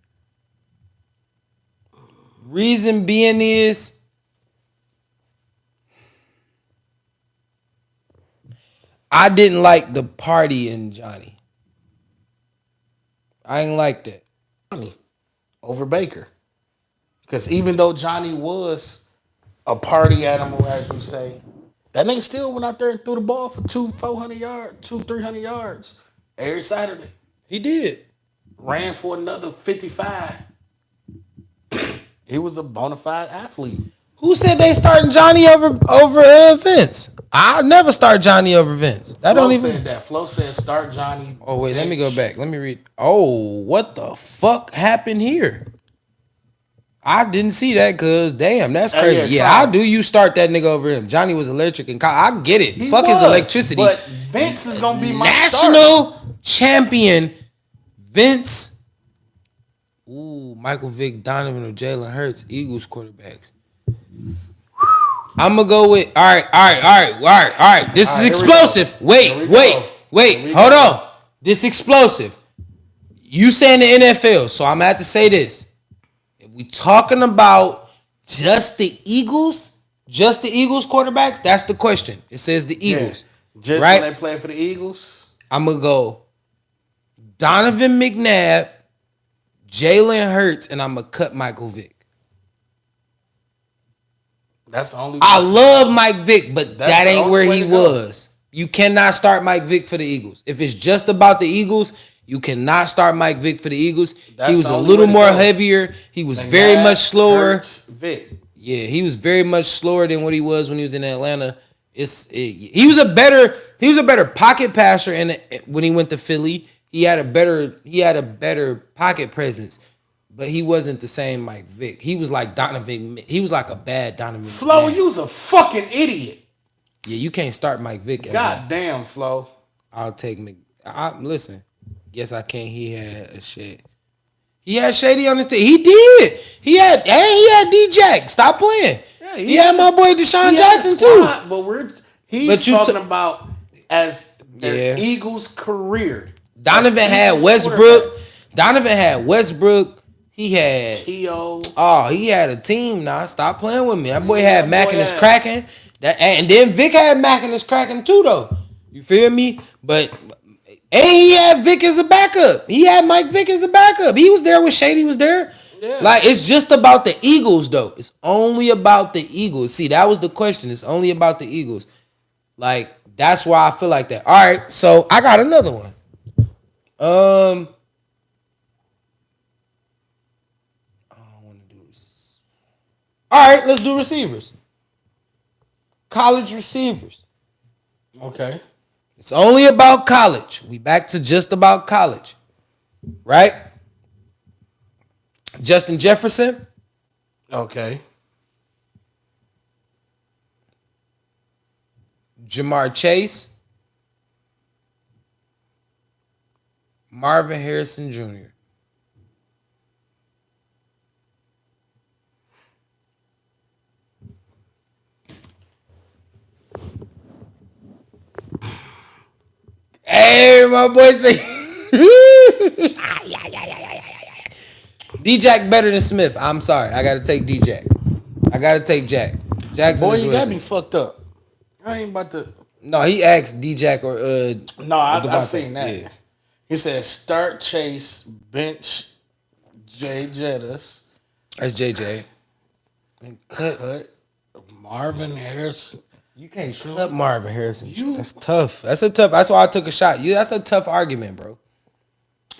Reason being is I didn't like the party in Johnny. I ain't like that. Johnny over Baker. Because even though Johnny was a party animal, as you say, that nigga still went out there and threw the ball for 300 yards every Saturday. He did. Ran for another 55. He was a bona fide athlete. Who said they starting Johnny over Vince? I'll never start Johnny over Vince. That Flo don't even. said that. Flo said start Johnny. Oh wait, let me go back. Let me read. Oh, what the fuck happened here? I didn't see that, cause damn, that's crazy. Yeah, how do you start that nigga over him? Johnny was electric and I get it. Fuck his electricity. But Vince is gonna be my national champion. Vince. Ooh, Michael Vick, Donovan, or Jalen Hurts, Eagles quarterbacks. I'm gonna go with all right. This is explosive. Wait. Hold on. This is You saying the NFL, so I'm gonna have to say this. If we talking about just the Eagles quarterbacks, that's the question. It says the Eagles. Yeah. Just right? when they play for the Eagles. I'm gonna go Donovan McNabb, Jalen Hurts, and I'm gonna cut Michael Vick. That's the only. I love Mike Vick, but That's that the ain't only where way he to go. was. You cannot start Mike Vick for the Eagles. If it's just about the Eagles, you cannot start Mike Vick for the Eagles. That's He was the a only little way to more go. heavier. He was McNabb, very much slower. Hurts, Vick. Yeah, he was very much slower than what he was when he was in Atlanta. He was a better pocket passer, and when he went to Philly, he had a better pocket presence. But he wasn't the same Mike Vick. He was like Donovan. He was like a bad Donovan. Flo, McNabb. you's a fucking idiot. Yeah, you can't start Mike Vick. God damn, Flo. I'll take Mc. Listen. Yes, I can. He had a shit. He had Shady on his team. He did. He had D-Jack. Stop playing. Yeah, he had my boy Deshaun he Jackson had a too. But he's But you talking about as their Yeah. Eagles' career. Donovan As had Eagles Westbrook. quarterback. Donovan had Westbrook. He had T.O. he had a team now. Stop playing with me. That boy had That Mac boy and his had- cracking. And then Vic had Mac and his cracking too though. You feel me? And he had Vic as a backup. He had Mike Vick as a backup. He was there when Shady was there. Yeah. Like, it's just about the Eagles though. It's only about the Eagles. See, that was the question. It's only about the Eagles. Like, that's why I feel like that. All right, so I got another one. All right, let's do receivers. College receivers. Okay. It's only about college. We back to just about college. Right? Justin Jefferson. Okay. Jamar Chase. Marvin Harrison Jr. Hey, my boy say D-Jack better than Smith. I'm sorry. I gotta take D-Jack. I gotta take Jack. Jackson Boy, is you got Wilson. me fucked up. I ain't about to. No, he asked D-Jack or No, I Devontae. seen that. Yeah. He said start Chase, bench Jay Jettis, That's JJ. And cut Marvin Harrison. You can't cut Marvin Harrison. That's tough. That's why I took a shot. That's a tough argument, bro.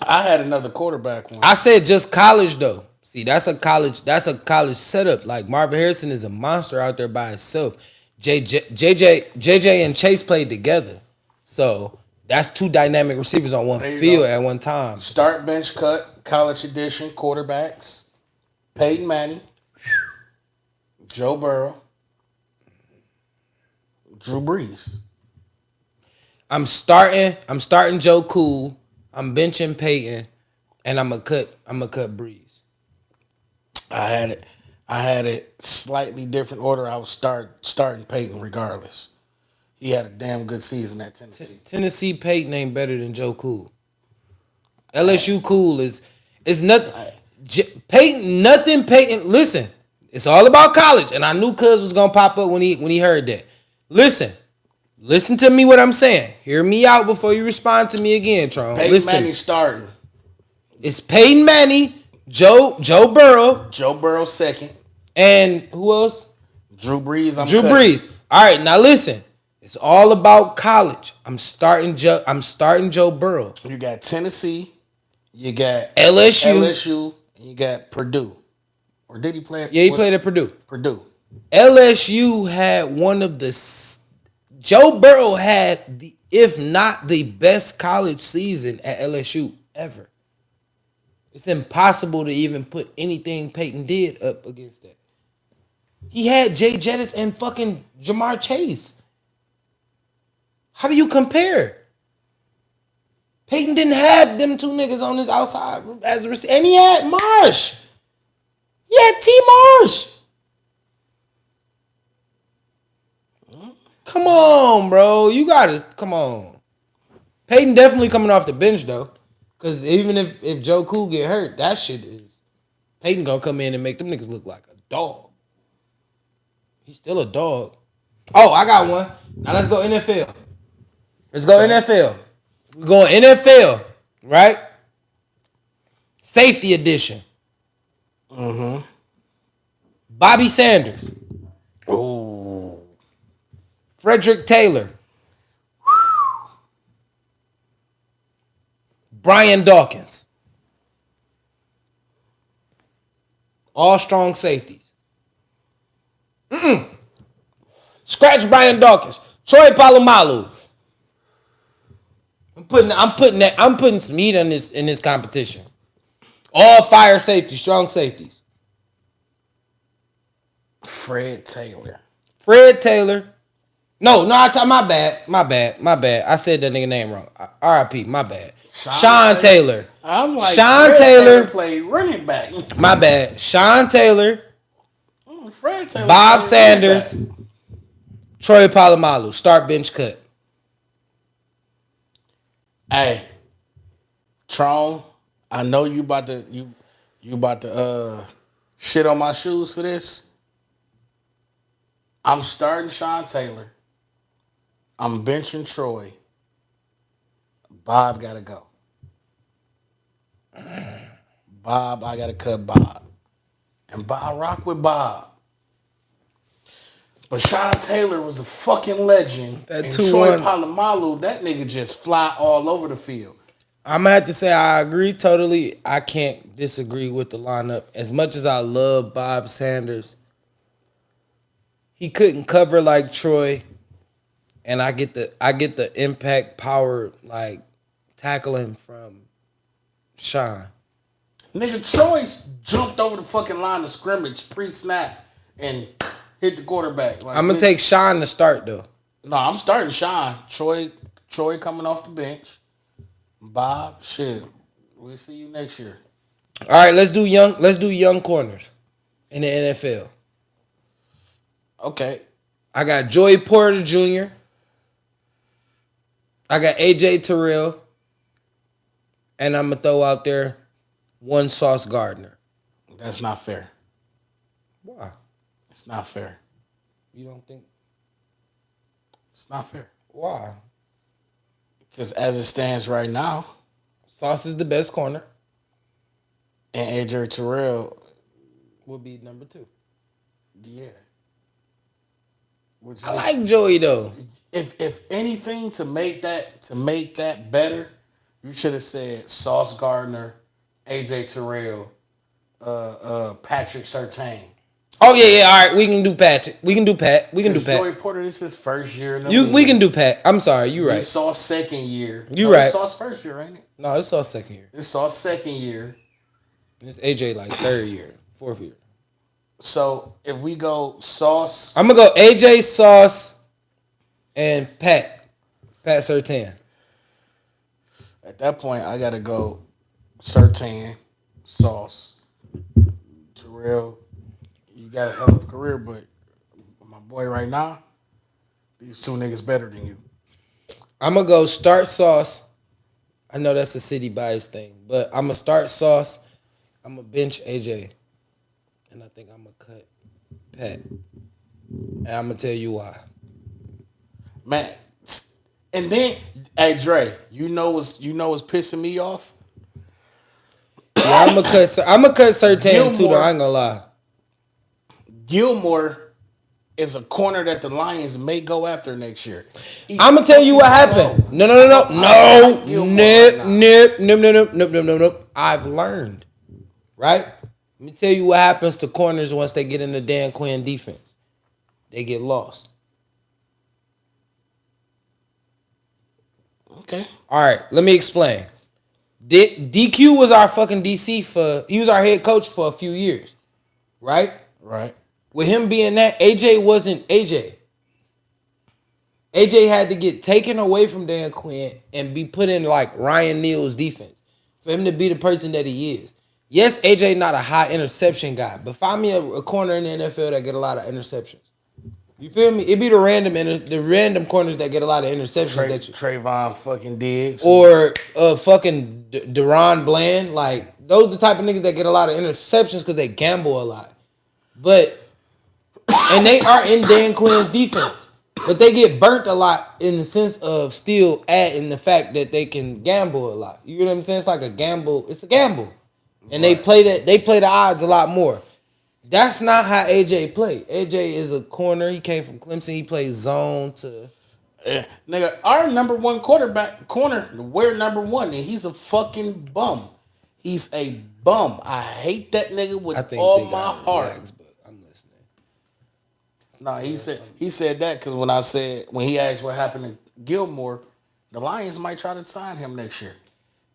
I had another quarterback one. I said just college though. See, that's a college setup. Like Marvin Harrison is a monster out there by himself. JJ and Chase played together. So that's two dynamic receivers on one There you field go. at one time. Start, bench, cut, college edition quarterbacks. Peyton Manning, Joe Burrow, Drew Brees. I'm starting Joe Cool. I'm benching Peyton, and I'm gonna cut Breeze. I had it slightly different order. I was starting Peyton regardless. He had a damn good season at Tennessee. Tennessee Peyton ain't better than Joe Cool. LSU Cool is nothing. Peyton, nothing. Peyton, listen, it's all about college, and I knew Cuz was gonna pop up when he heard that. Listen to me. What I'm saying. Hear me out before you respond to me again, Tron. Peyton Listen, Manning starting. it's Peyton Manning, Joe Burrow, Joe Burrow second. and who else? Drew Brees. Drew Brees. All right, now listen. It's all about college. I'm starting Joe Burrow. You got Tennessee. You got LSU. and you got Purdue. Or did he play? Yeah, he played at Purdue. Purdue. LSU had one of the. Joe Burrow had if not the best college season at LSU ever. It's impossible to even put anything Peyton did up against that. He had Jay Jettis and fucking Jamar Chase. How do you compare? Peyton didn't have them two niggas on his outside as a receiver. And he had Marsh. He had T. Marsh. Come on, bro. You gotta come on. Peyton definitely coming off the bench though. Cause even if Joe Cool get hurt, that shit is Peyton gonna come in and make them niggas look like a dog. He's still a dog. Oh, I got one. Now let's go NFL. Let's go NFL. We're going NFL, right? Safety edition. Bobby Sanders. Oh. Frederick Taylor. Brian Dawkins. All strong safeties. Scratch Brian Dawkins. Troy Polamalu. I'm putting some heat in this competition. All fire safeties, strong safeties. Fred Taylor. No, my bad. I said that nigga name wrong. R.I.P. My bad. Sean Taylor. I'm like, Sean Fred Taylor played running back. My bad. Sean Taylor. Fred Taylor. Bob Sanders. Troy Polamalu. Start bench cut. Hey, Tron, I know you about to shit on my shoes for this. I'm starting Sean Taylor. I'm benching Troy. Bob gotta go. Bob, I gotta cut Bob. And Bob rock with Bob. But Sean Taylor was a fucking legend. That and 2-1. Troy Polamalu, that nigga just fly all over the field. I'm gonna have to say I agree totally. I can't disagree with the lineup. As much as I love Bob Sanders, he couldn't cover like Troy. And I get the impact power like tackling from Sean. Nigga, Troy's jumped over the fucking line of scrimmage pre-snap and hit the quarterback. Like, I'm gonna take Sean to start though. No, I'm starting Sean. Troy coming off the bench. Bob, shit. We'll see you next year. All right, let's do young corners in the NFL. Okay. I got Joey Porter Jr. I got AJ Terrell. And I'm gonna throw out there one Sauce Gardner. That's not fair. Why? It's not fair. You don't think? It's not fair. Why? Because as it stands right now, Sauce is the best corner. and AJ Terrell, Will be number 2. yeah. Which I like Joey though. if anything to make that better, you should have said Sauce Gardner, AJ Terrell, Patrick Surtain. Oh yeah. All right, we can do Patrick. We can do Pat. Joey Porter, this is his first year in the We league. can do Pat. I'm sorry, you right. It's Sauce second year. You right. It's Sauce first year, ain't it? No, it's Sauce second year. It's Sauce second year. It's AJ like 3rd year, 4th year. So if we go Sauce, I'm gonna go AJ, Sauce, and Pat Surtain. at that point I gotta go Surtain, Sauce, Terrell. You got a hell of a career, but my boy right now, these 2 niggas better than you. I'm gonna go start Sauce. I know that's a city bias thing, but I'm gonna start Sauce. I'm gonna bench AJ, and I think I'm gonna cut Pat. And I'm gonna tell you why. Man, and then, hey Dre, you know what's pissing me off? Yeah, I'm gonna cut Surtain too. Though I ain't gonna lie. Gilmore is a corner that the Lions may go after next year. I'm gonna tell you what happened. slow. No. Gilmore Nope. I've learned, right? Let me tell you what happens to corners once they get in the Dan Quinn defense. They get lost. Okay. All right, let me explain. DQ was our fucking DC he was our head coach for a few years, right? Right. With him being that, AJ wasn't AJ. AJ had to get taken away from Dan Quinn and be put in like Ryan Neal's defense for him to be the person that he is. Yes, AJ not a high interception guy, but find me a corner in the NFL that get a lot of interceptions. You feel me? It be the random corners that get a lot of interceptions. Trayvon fucking Diggs. Or fucking Deron Bland. Like, those the type of niggas that get a lot of interceptions because they gamble a lot. And they are in Dan Quinn's defense. But they get burnt a lot in the sense of still adding the fact that they can gamble a lot. You know what I'm saying? It's like a gamble. It's a gamble. And they play the odds a lot more. That's not how AJ play. AJ is a corner. He came from Clemson. He plays zone to. Nigga, our number one quarterback corner, we're number one, and he's a fucking bum. He's a bum. I hate that nigga with all my heart. Relax, but I'm listening. No, he said that because when he asked what happened to Gilmore, the Lions might try to sign him next year,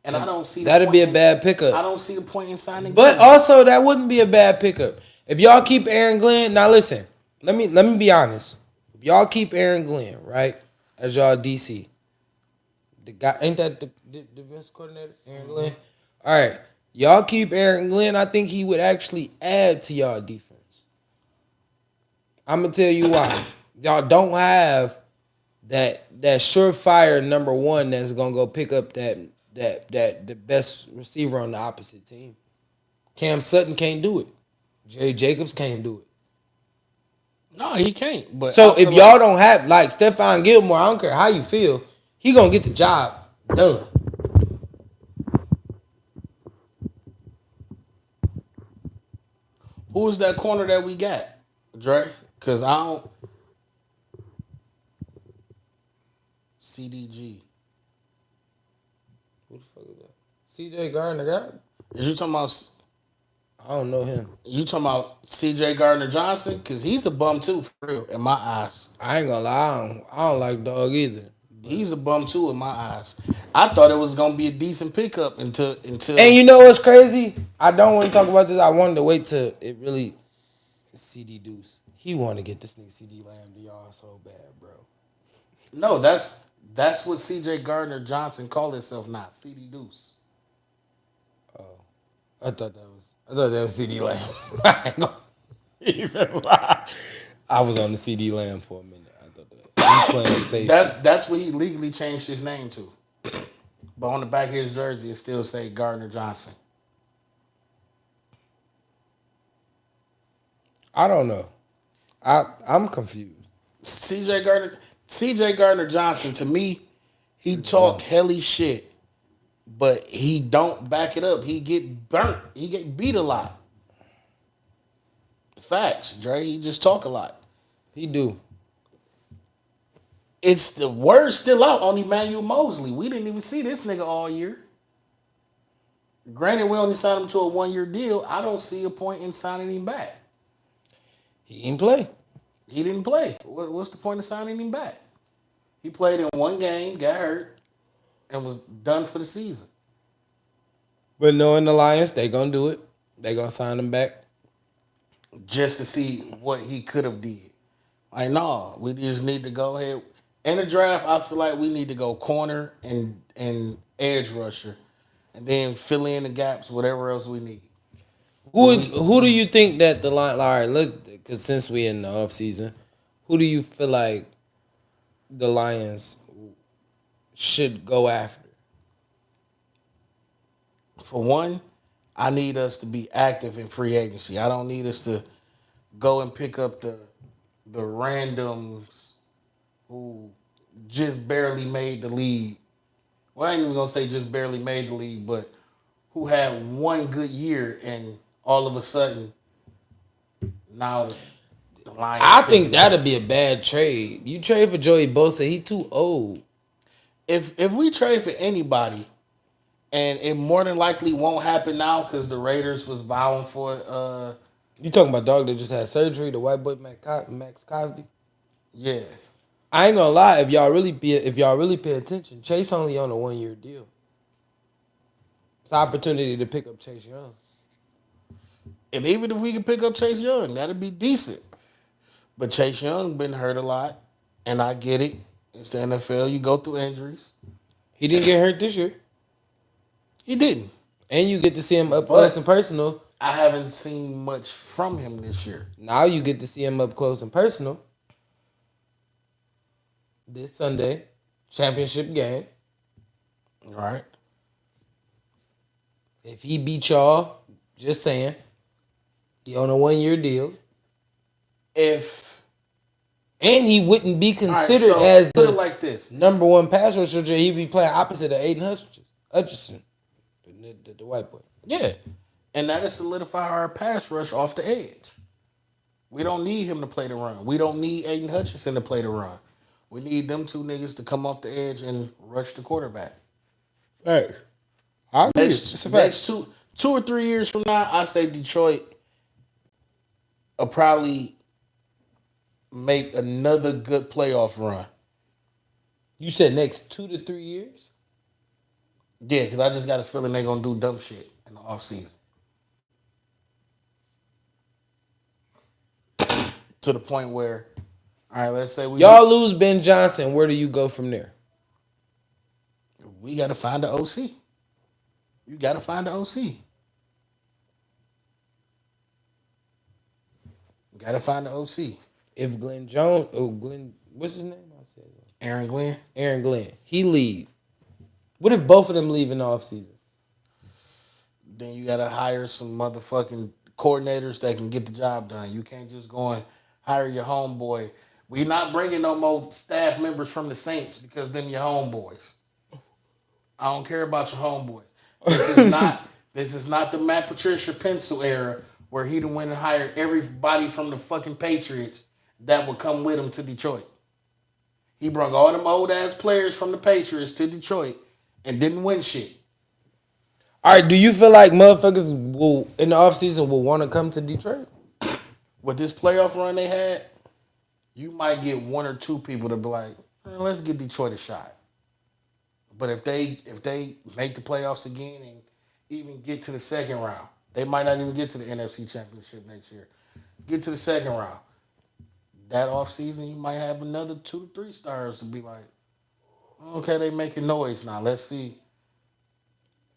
and I don't see That'd be a bad pickup. I don't see the point in signing. But Gilmore. also, that wouldn't be a bad pickup if y'all keep Aaron Glenn. Now listen, let me be honest. If y'all keep Aaron Glenn, right, as y'all DC, the guy ain't that the defense coordinator, Aaron Glenn. All right, y'all keep Aaron Glenn. I think he would actually add to y'all defense. I'm gonna tell you why. Y'all don't have that surefire number one that's gonna go pick up that the best receiver on the opposite team. Cam Sutton can't do it. Jerry Jacobs can't do it. No, he can't. But so if y'all don't have like Stephon Gilmore, I don't care how you feel, he gonna get the job done. Who's that corner that we got, Dre? Because I don't. CDG. Who the fuck is that? C.J. Gardner Johnson. Is you talking about? I don't know him. You talking about C.J. Gardner Johnson? Because he's a bum too, for real, in my eyes. I ain't gonna lie, I don't like dog either. He's a bum too in my eyes. I thought it was gonna be a decent pickup until. And you know what's crazy? I don't want to talk about this. I wanted to wait till it really. CD Deuce. He want to get this nigga CD Lamb to y'all so bad, bro. No, that's what C.J. Gardner Johnson called himself now. CD Deuce. Oh, I thought that was CD Lamb. I ain't gonna even lie. I was on the CD Lamb for a minute. I thought that he playing safe. That's what he legally changed his name to. But on the back of his jersey, it still say Gardner Johnson. I don't know. I'm confused. C.J. Gardner Johnson, to me, he talk helly shit, but he don't back it up. He get burnt. He get beat a lot. Facts, Dre. He just talk a lot. He do. It's the word still out on Emmanuel Mosley. We didn't even see this nigga all year. Granted, we only signed him to a 1-year deal. I don't see a point in signing him back. He didn't play. He didn't play. What's the point of signing him back? He played in one game, got hurt, and was done for the season. But knowing the Lions, they gonna do it. They gonna sign him back. Just to see what he could have did. Like, no, we just need to go ahead. In the draft, I feel like we need to go corner and edge rusher. And then fill in the gaps, whatever else we need. Who do you think that the line? All right, look, because since we in the off season, who do you feel like the Lions should go after? For one, I need us to be active in free agency. I don't need us to go and pick up the randoms who just barely made the league. Well, I ain't even gonna say just barely made the league, but who had one good year and all of a sudden now the Lions. I think that'd be a bad trade. You trade for Joey Bosa, he too old. If we trade for anybody, and it more than likely won't happen now because the Raiders was vowing for it. You talking about dog that just had surgery, the white boy Max Cosby? Yeah. I ain't gonna lie, if y'all really pay attention, Chase only on a 1-year deal. It's an opportunity to pick up Chase Young. And even if we can pick up Chase Young, that'd be decent. But Chase Young been hurt a lot, and I get it. It's the NFL. You go through injuries. He didn't get hurt this year. He didn't. And you get to see him up close and personal. I haven't seen much from him this year. Now you get to see him up close and personal. This Sunday, championship game. All right. If he beat y'all, just saying, he on a 1-year deal. And he wouldn't be considered as put the it like this. number one pass rusher. He'd be playing opposite of Aiden Hutchinson, the white boy. Yeah. And that'll solidify our pass rush off the edge. We don't need him to play the run. We don't need Aiden Hutchinson to play the run. We need them two niggas to come off the edge and rush the quarterback. Hey, I agree. Next 2 or 3 years from now, I say Detroit will probably make another good playoff run. You said next 2 to 3 years? Yeah, because I just got a feeling they're going to do dumb shit in the offseason. To the point where, all right, let's say y'all lose Ben Johnson. Where do you go from there? We got to find the OC. You got to find the OC. Got to find the OC. If Glenn Jones, what's his name? I said Aaron Glenn. Aaron Glenn. He leave. What if both of them leave in the offseason? Then you got to hire some motherfucking coordinators that can get the job done. You can't just go and hire your homeboy. We're not bringing no more staff members from the Saints because them your homeboys. I don't care about your homeboys. This is not the Matt Patricia pencil era where he done went and hired everybody from the fucking Patriots that would come with him to Detroit. He brought all them old ass players from the Patriots to Detroit and didn't win shit. All right, do you feel like motherfuckers will in the offseason will want to come to Detroit? With this playoff run they had, you might get 1 or 2 people to be like, let's get Detroit a shot. But if they make the playoffs again and even get to the second round, they might not even get to the NFC Championship next year. Get to the second round. That offseason, you might have another 2 to 3 stars to be like, okay, they making noise now. Let's see.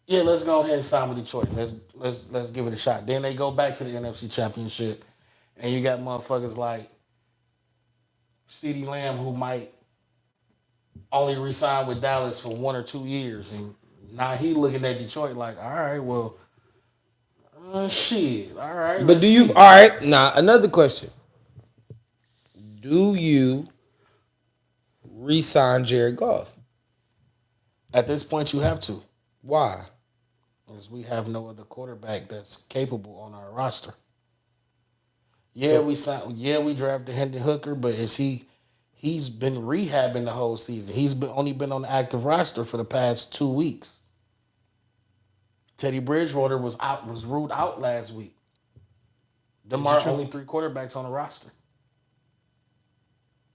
Yeah, let's go ahead and sign with Detroit. Let's give it a shot. Then they go back to the NFC Championship, and you got motherfuckers like CeeDee Lamb who might only re-sign with Dallas for 1 or 2 years, and now he looking at Detroit like, all right, well, shit, all right. But do you? All right, now another question: do you re-sign Jared Goff? At this point, you have to. Why? Because we have no other quarterback that's capable on our roster. Yeah, we drafted Hendon Hooker, but he's been rehabbing the whole season. He's only been on the active roster for the past 2 weeks. Teddy Bridgewater was ruled out last week. Them are only 3 quarterbacks on the roster.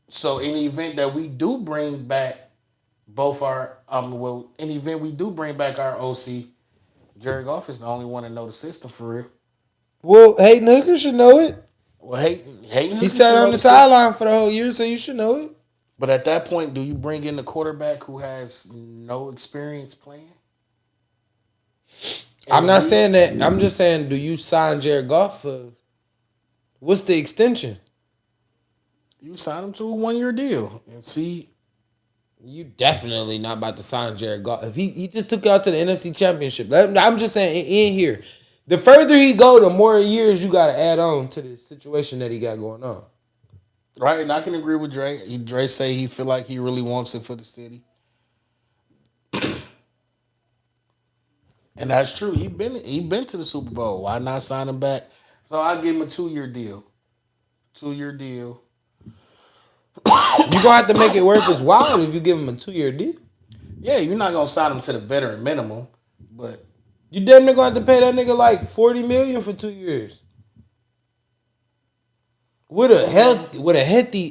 So in the event that we do bring back both our in the event we do bring back our OC, Jared Goff is the only one to know the system for real. Well, Hayden Hooker should know it. Well, Hayden he sat on the sideline for the whole year, so you should know it. But at that point, do you bring in the quarterback who has no experience playing? I'm not saying that. I'm just saying, do you sign Jared Goff for what's the extension? You sign him to a 1-year deal and see. You definitely not about to sign Jared Goff. If he just took you out to the NFC Championship. I'm just saying in here. The further he go, the more years you got to add on to the situation that he got going on. Right, and I can agree with Dre. Dre say he feel like he really wants it for the city. And that's true. He been to the Super Bowl. Why not sign him back? So I'll give him a 2-year deal. 2-year deal. You're going to have to make it worth his while if you give him a 2-year deal. Yeah, you're not going to sign him to the veteran minimum, but you damn near going to have to pay that nigga like $40 million for 2 years. With a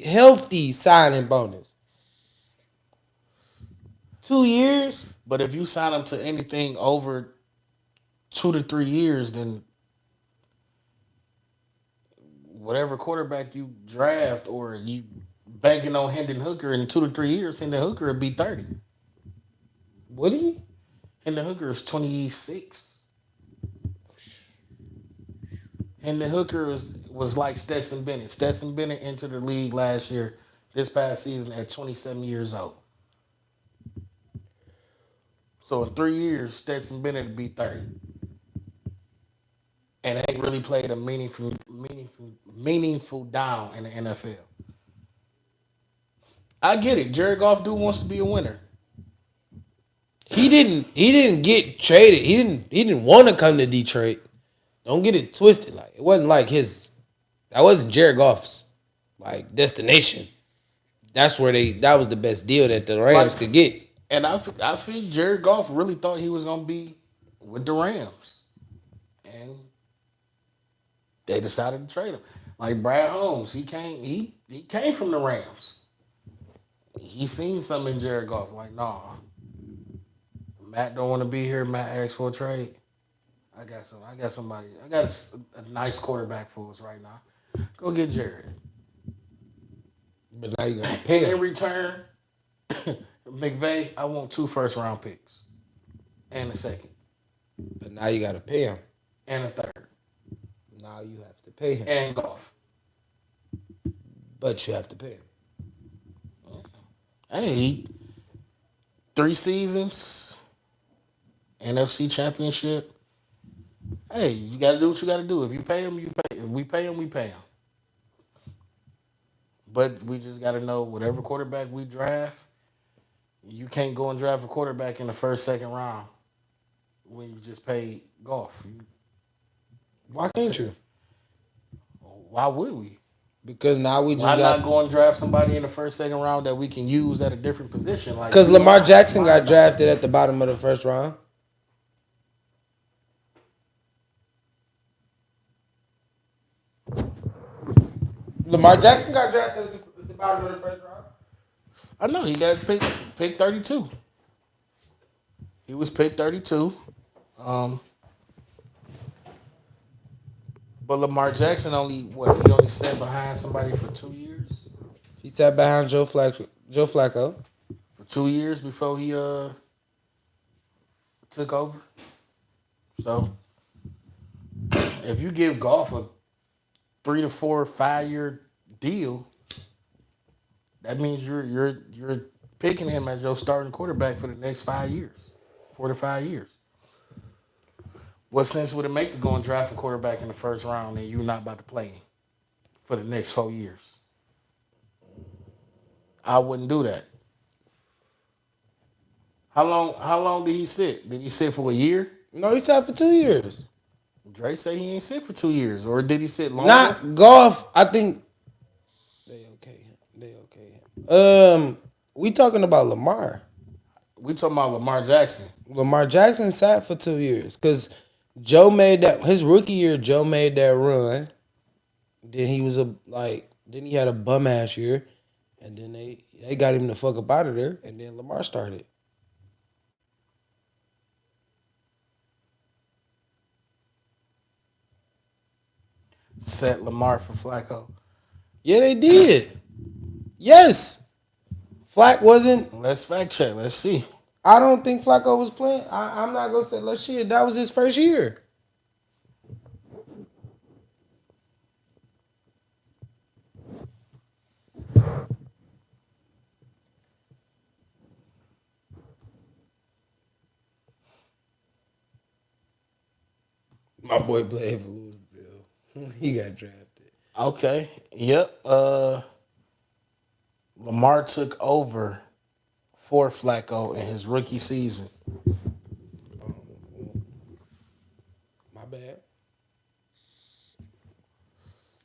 healthy signing bonus. 2 years? But if you sign him to anything over 2 to 3 years, then whatever quarterback you draft or you banking on Hendon Hooker in 2 to 3 years, Hendon Hooker would be 30. Would he? Hendon Hooker is 26. Hendon Hooker was like Stetson Bennett. Stetson Bennett entered the league this past season at 27 years old. So in 3 years, Stetson Bennett would be 30. And ain't really played a meaningful down in the NFL. I get it. Jared Goff wants to be a winner. He didn't get traded. He didn't want to come to Detroit. Don't get it twisted. Like it wasn't like his That wasn't Jared Goff's like destination. That was the best deal that the Rams could get. And I think Jared Goff really thought he was gonna be with the Rams, and they decided to trade him. Like Brad Holmes, he came from the Rams. He seen something in Jared Goff. Like, nah, Matt don't want to be here. Matt asked for a trade. I got somebody. I got a nice quarterback for us right now. Go get Jared. But now you gotta pay him. In return, McVay, I want 2 first-round picks and a second. But now you gotta pay him. And a third. Now you have to pay him. And Goff. But you have to pay him. Hey, 3 seasons, NFC Championship. Hey, you got to do what you got to do. If you pay him, you pay. If we pay him, we pay him. But we just got to know whatever quarterback we draft, you can't go and draft a quarterback in the first, second round when you just pay Goff. Why can't you? Why would we? Because now we just Why not go and draft somebody in the first, second round that we can use at a different position? Like because Lamar Jackson got drafted at the bottom of the first round. Lamar Jackson got drafted at the bottom of the first round. I know he got picked 32. He was picked 32. But Lamar Jackson he only sat behind somebody for 2 years? He sat behind Joe Flacco. For 2 years before he took over. So if you give Goff a 3 to 4, 5 year deal, that means you're picking him as your starting quarterback for the next 5 years, 4 to 5 years. What sense would it make to go and draft a quarterback in the first round and you're not about to play him for the next 4 years? I wouldn't do that. How long did he sit? Did he sit for a year? No, he sat for 2 years. Dre say he ain't sit for 2 years, or did he sit longer? Not Goff. I think they okay. We talking about Lamar. We talking about Lamar Jackson. Lamar Jackson sat for 2 years because Joe made his rookie year. Joe made that run. Then he was then he had a bum ass year, and then they got him the fuck up out of there, and then Lamar started. Set Lamar for Flacco. Yeah, they did. Yes. Flack wasn't. Let's fact check. Let's see. I don't think Flacco was playing. I'm not going to say let's see. That was his first year. My boy played for Louisville. He got drafted. Okay. Yep. Lamar took over for Flacco in his rookie season. My bad.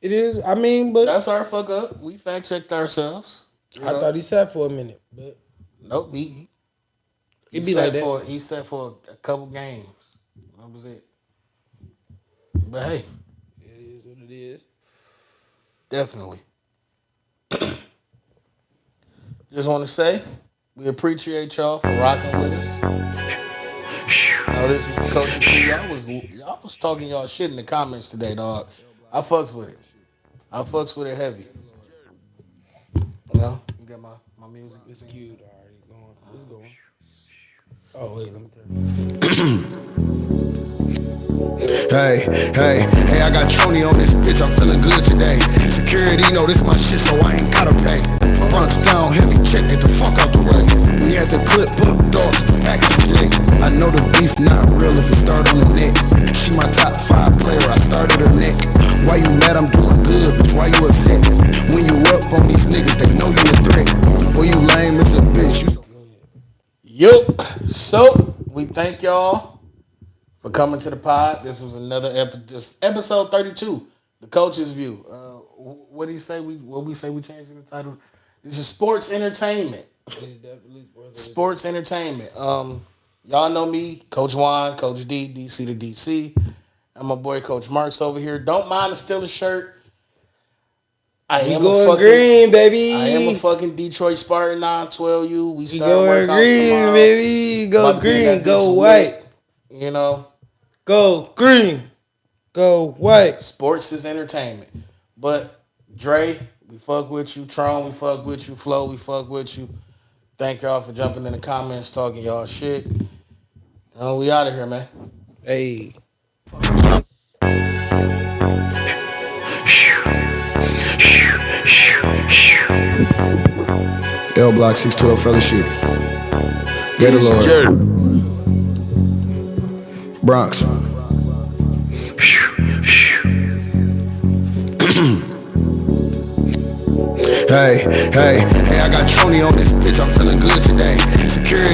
It is. I mean, but That's our fuck up. We fact checked ourselves. I thought he sat for a minute, but Nope. He it'd be like that. He sat for a couple games. That was it. But hey, It is what it is. definitely. Just want to say, we appreciate y'all for rocking with us. This was the Coach T. Y'all was talking y'all shit in the comments today, dog. I fucks with it. I fucks with it heavy. You know, you got my music. It's cute already going. It's going. Oh wait, let me turn. Hey, I got Tony on this bitch, I'm feeling good today. Security know this my shit, so I ain't gotta pay. Bronx down, heavy check, get the fuck out the way. We had to clip up dogs, the package was lit. I know the beef not real if it start on the neck. She my top 5 player, I started her neck. Why you mad? I'm doing good, bitch, why you upset? When you up on these niggas, they know you a threat. Boy, you lame as a bitch, you so... Yup. So, we thank y'all for coming to the pod. This was another episode 32 The coach's view. What do you say? We say we changing the title. This is sports entertainment. Sports entertainment. Y'all know me, Coach Juan, Coach D, DC to DC. And my boy Coach Marks over here. Don't mind the Steelers shirt. I am going green, baby. I am a fucking Detroit Spartan 912U. We start going workouts green, tomorrow. baby. Go green, go white. You know, go green, go white. Sports is entertainment. But Dre, we fuck with you. Tron, we fuck with you. Flo, we fuck with you. Thank y'all for jumping in the comments, talking y'all shit. We out of here, man. Hey. L Block 612 Fellowship. Gatorlord. Bronx. Hey, I got Tony on this bitch. I'm feeling good today. Security.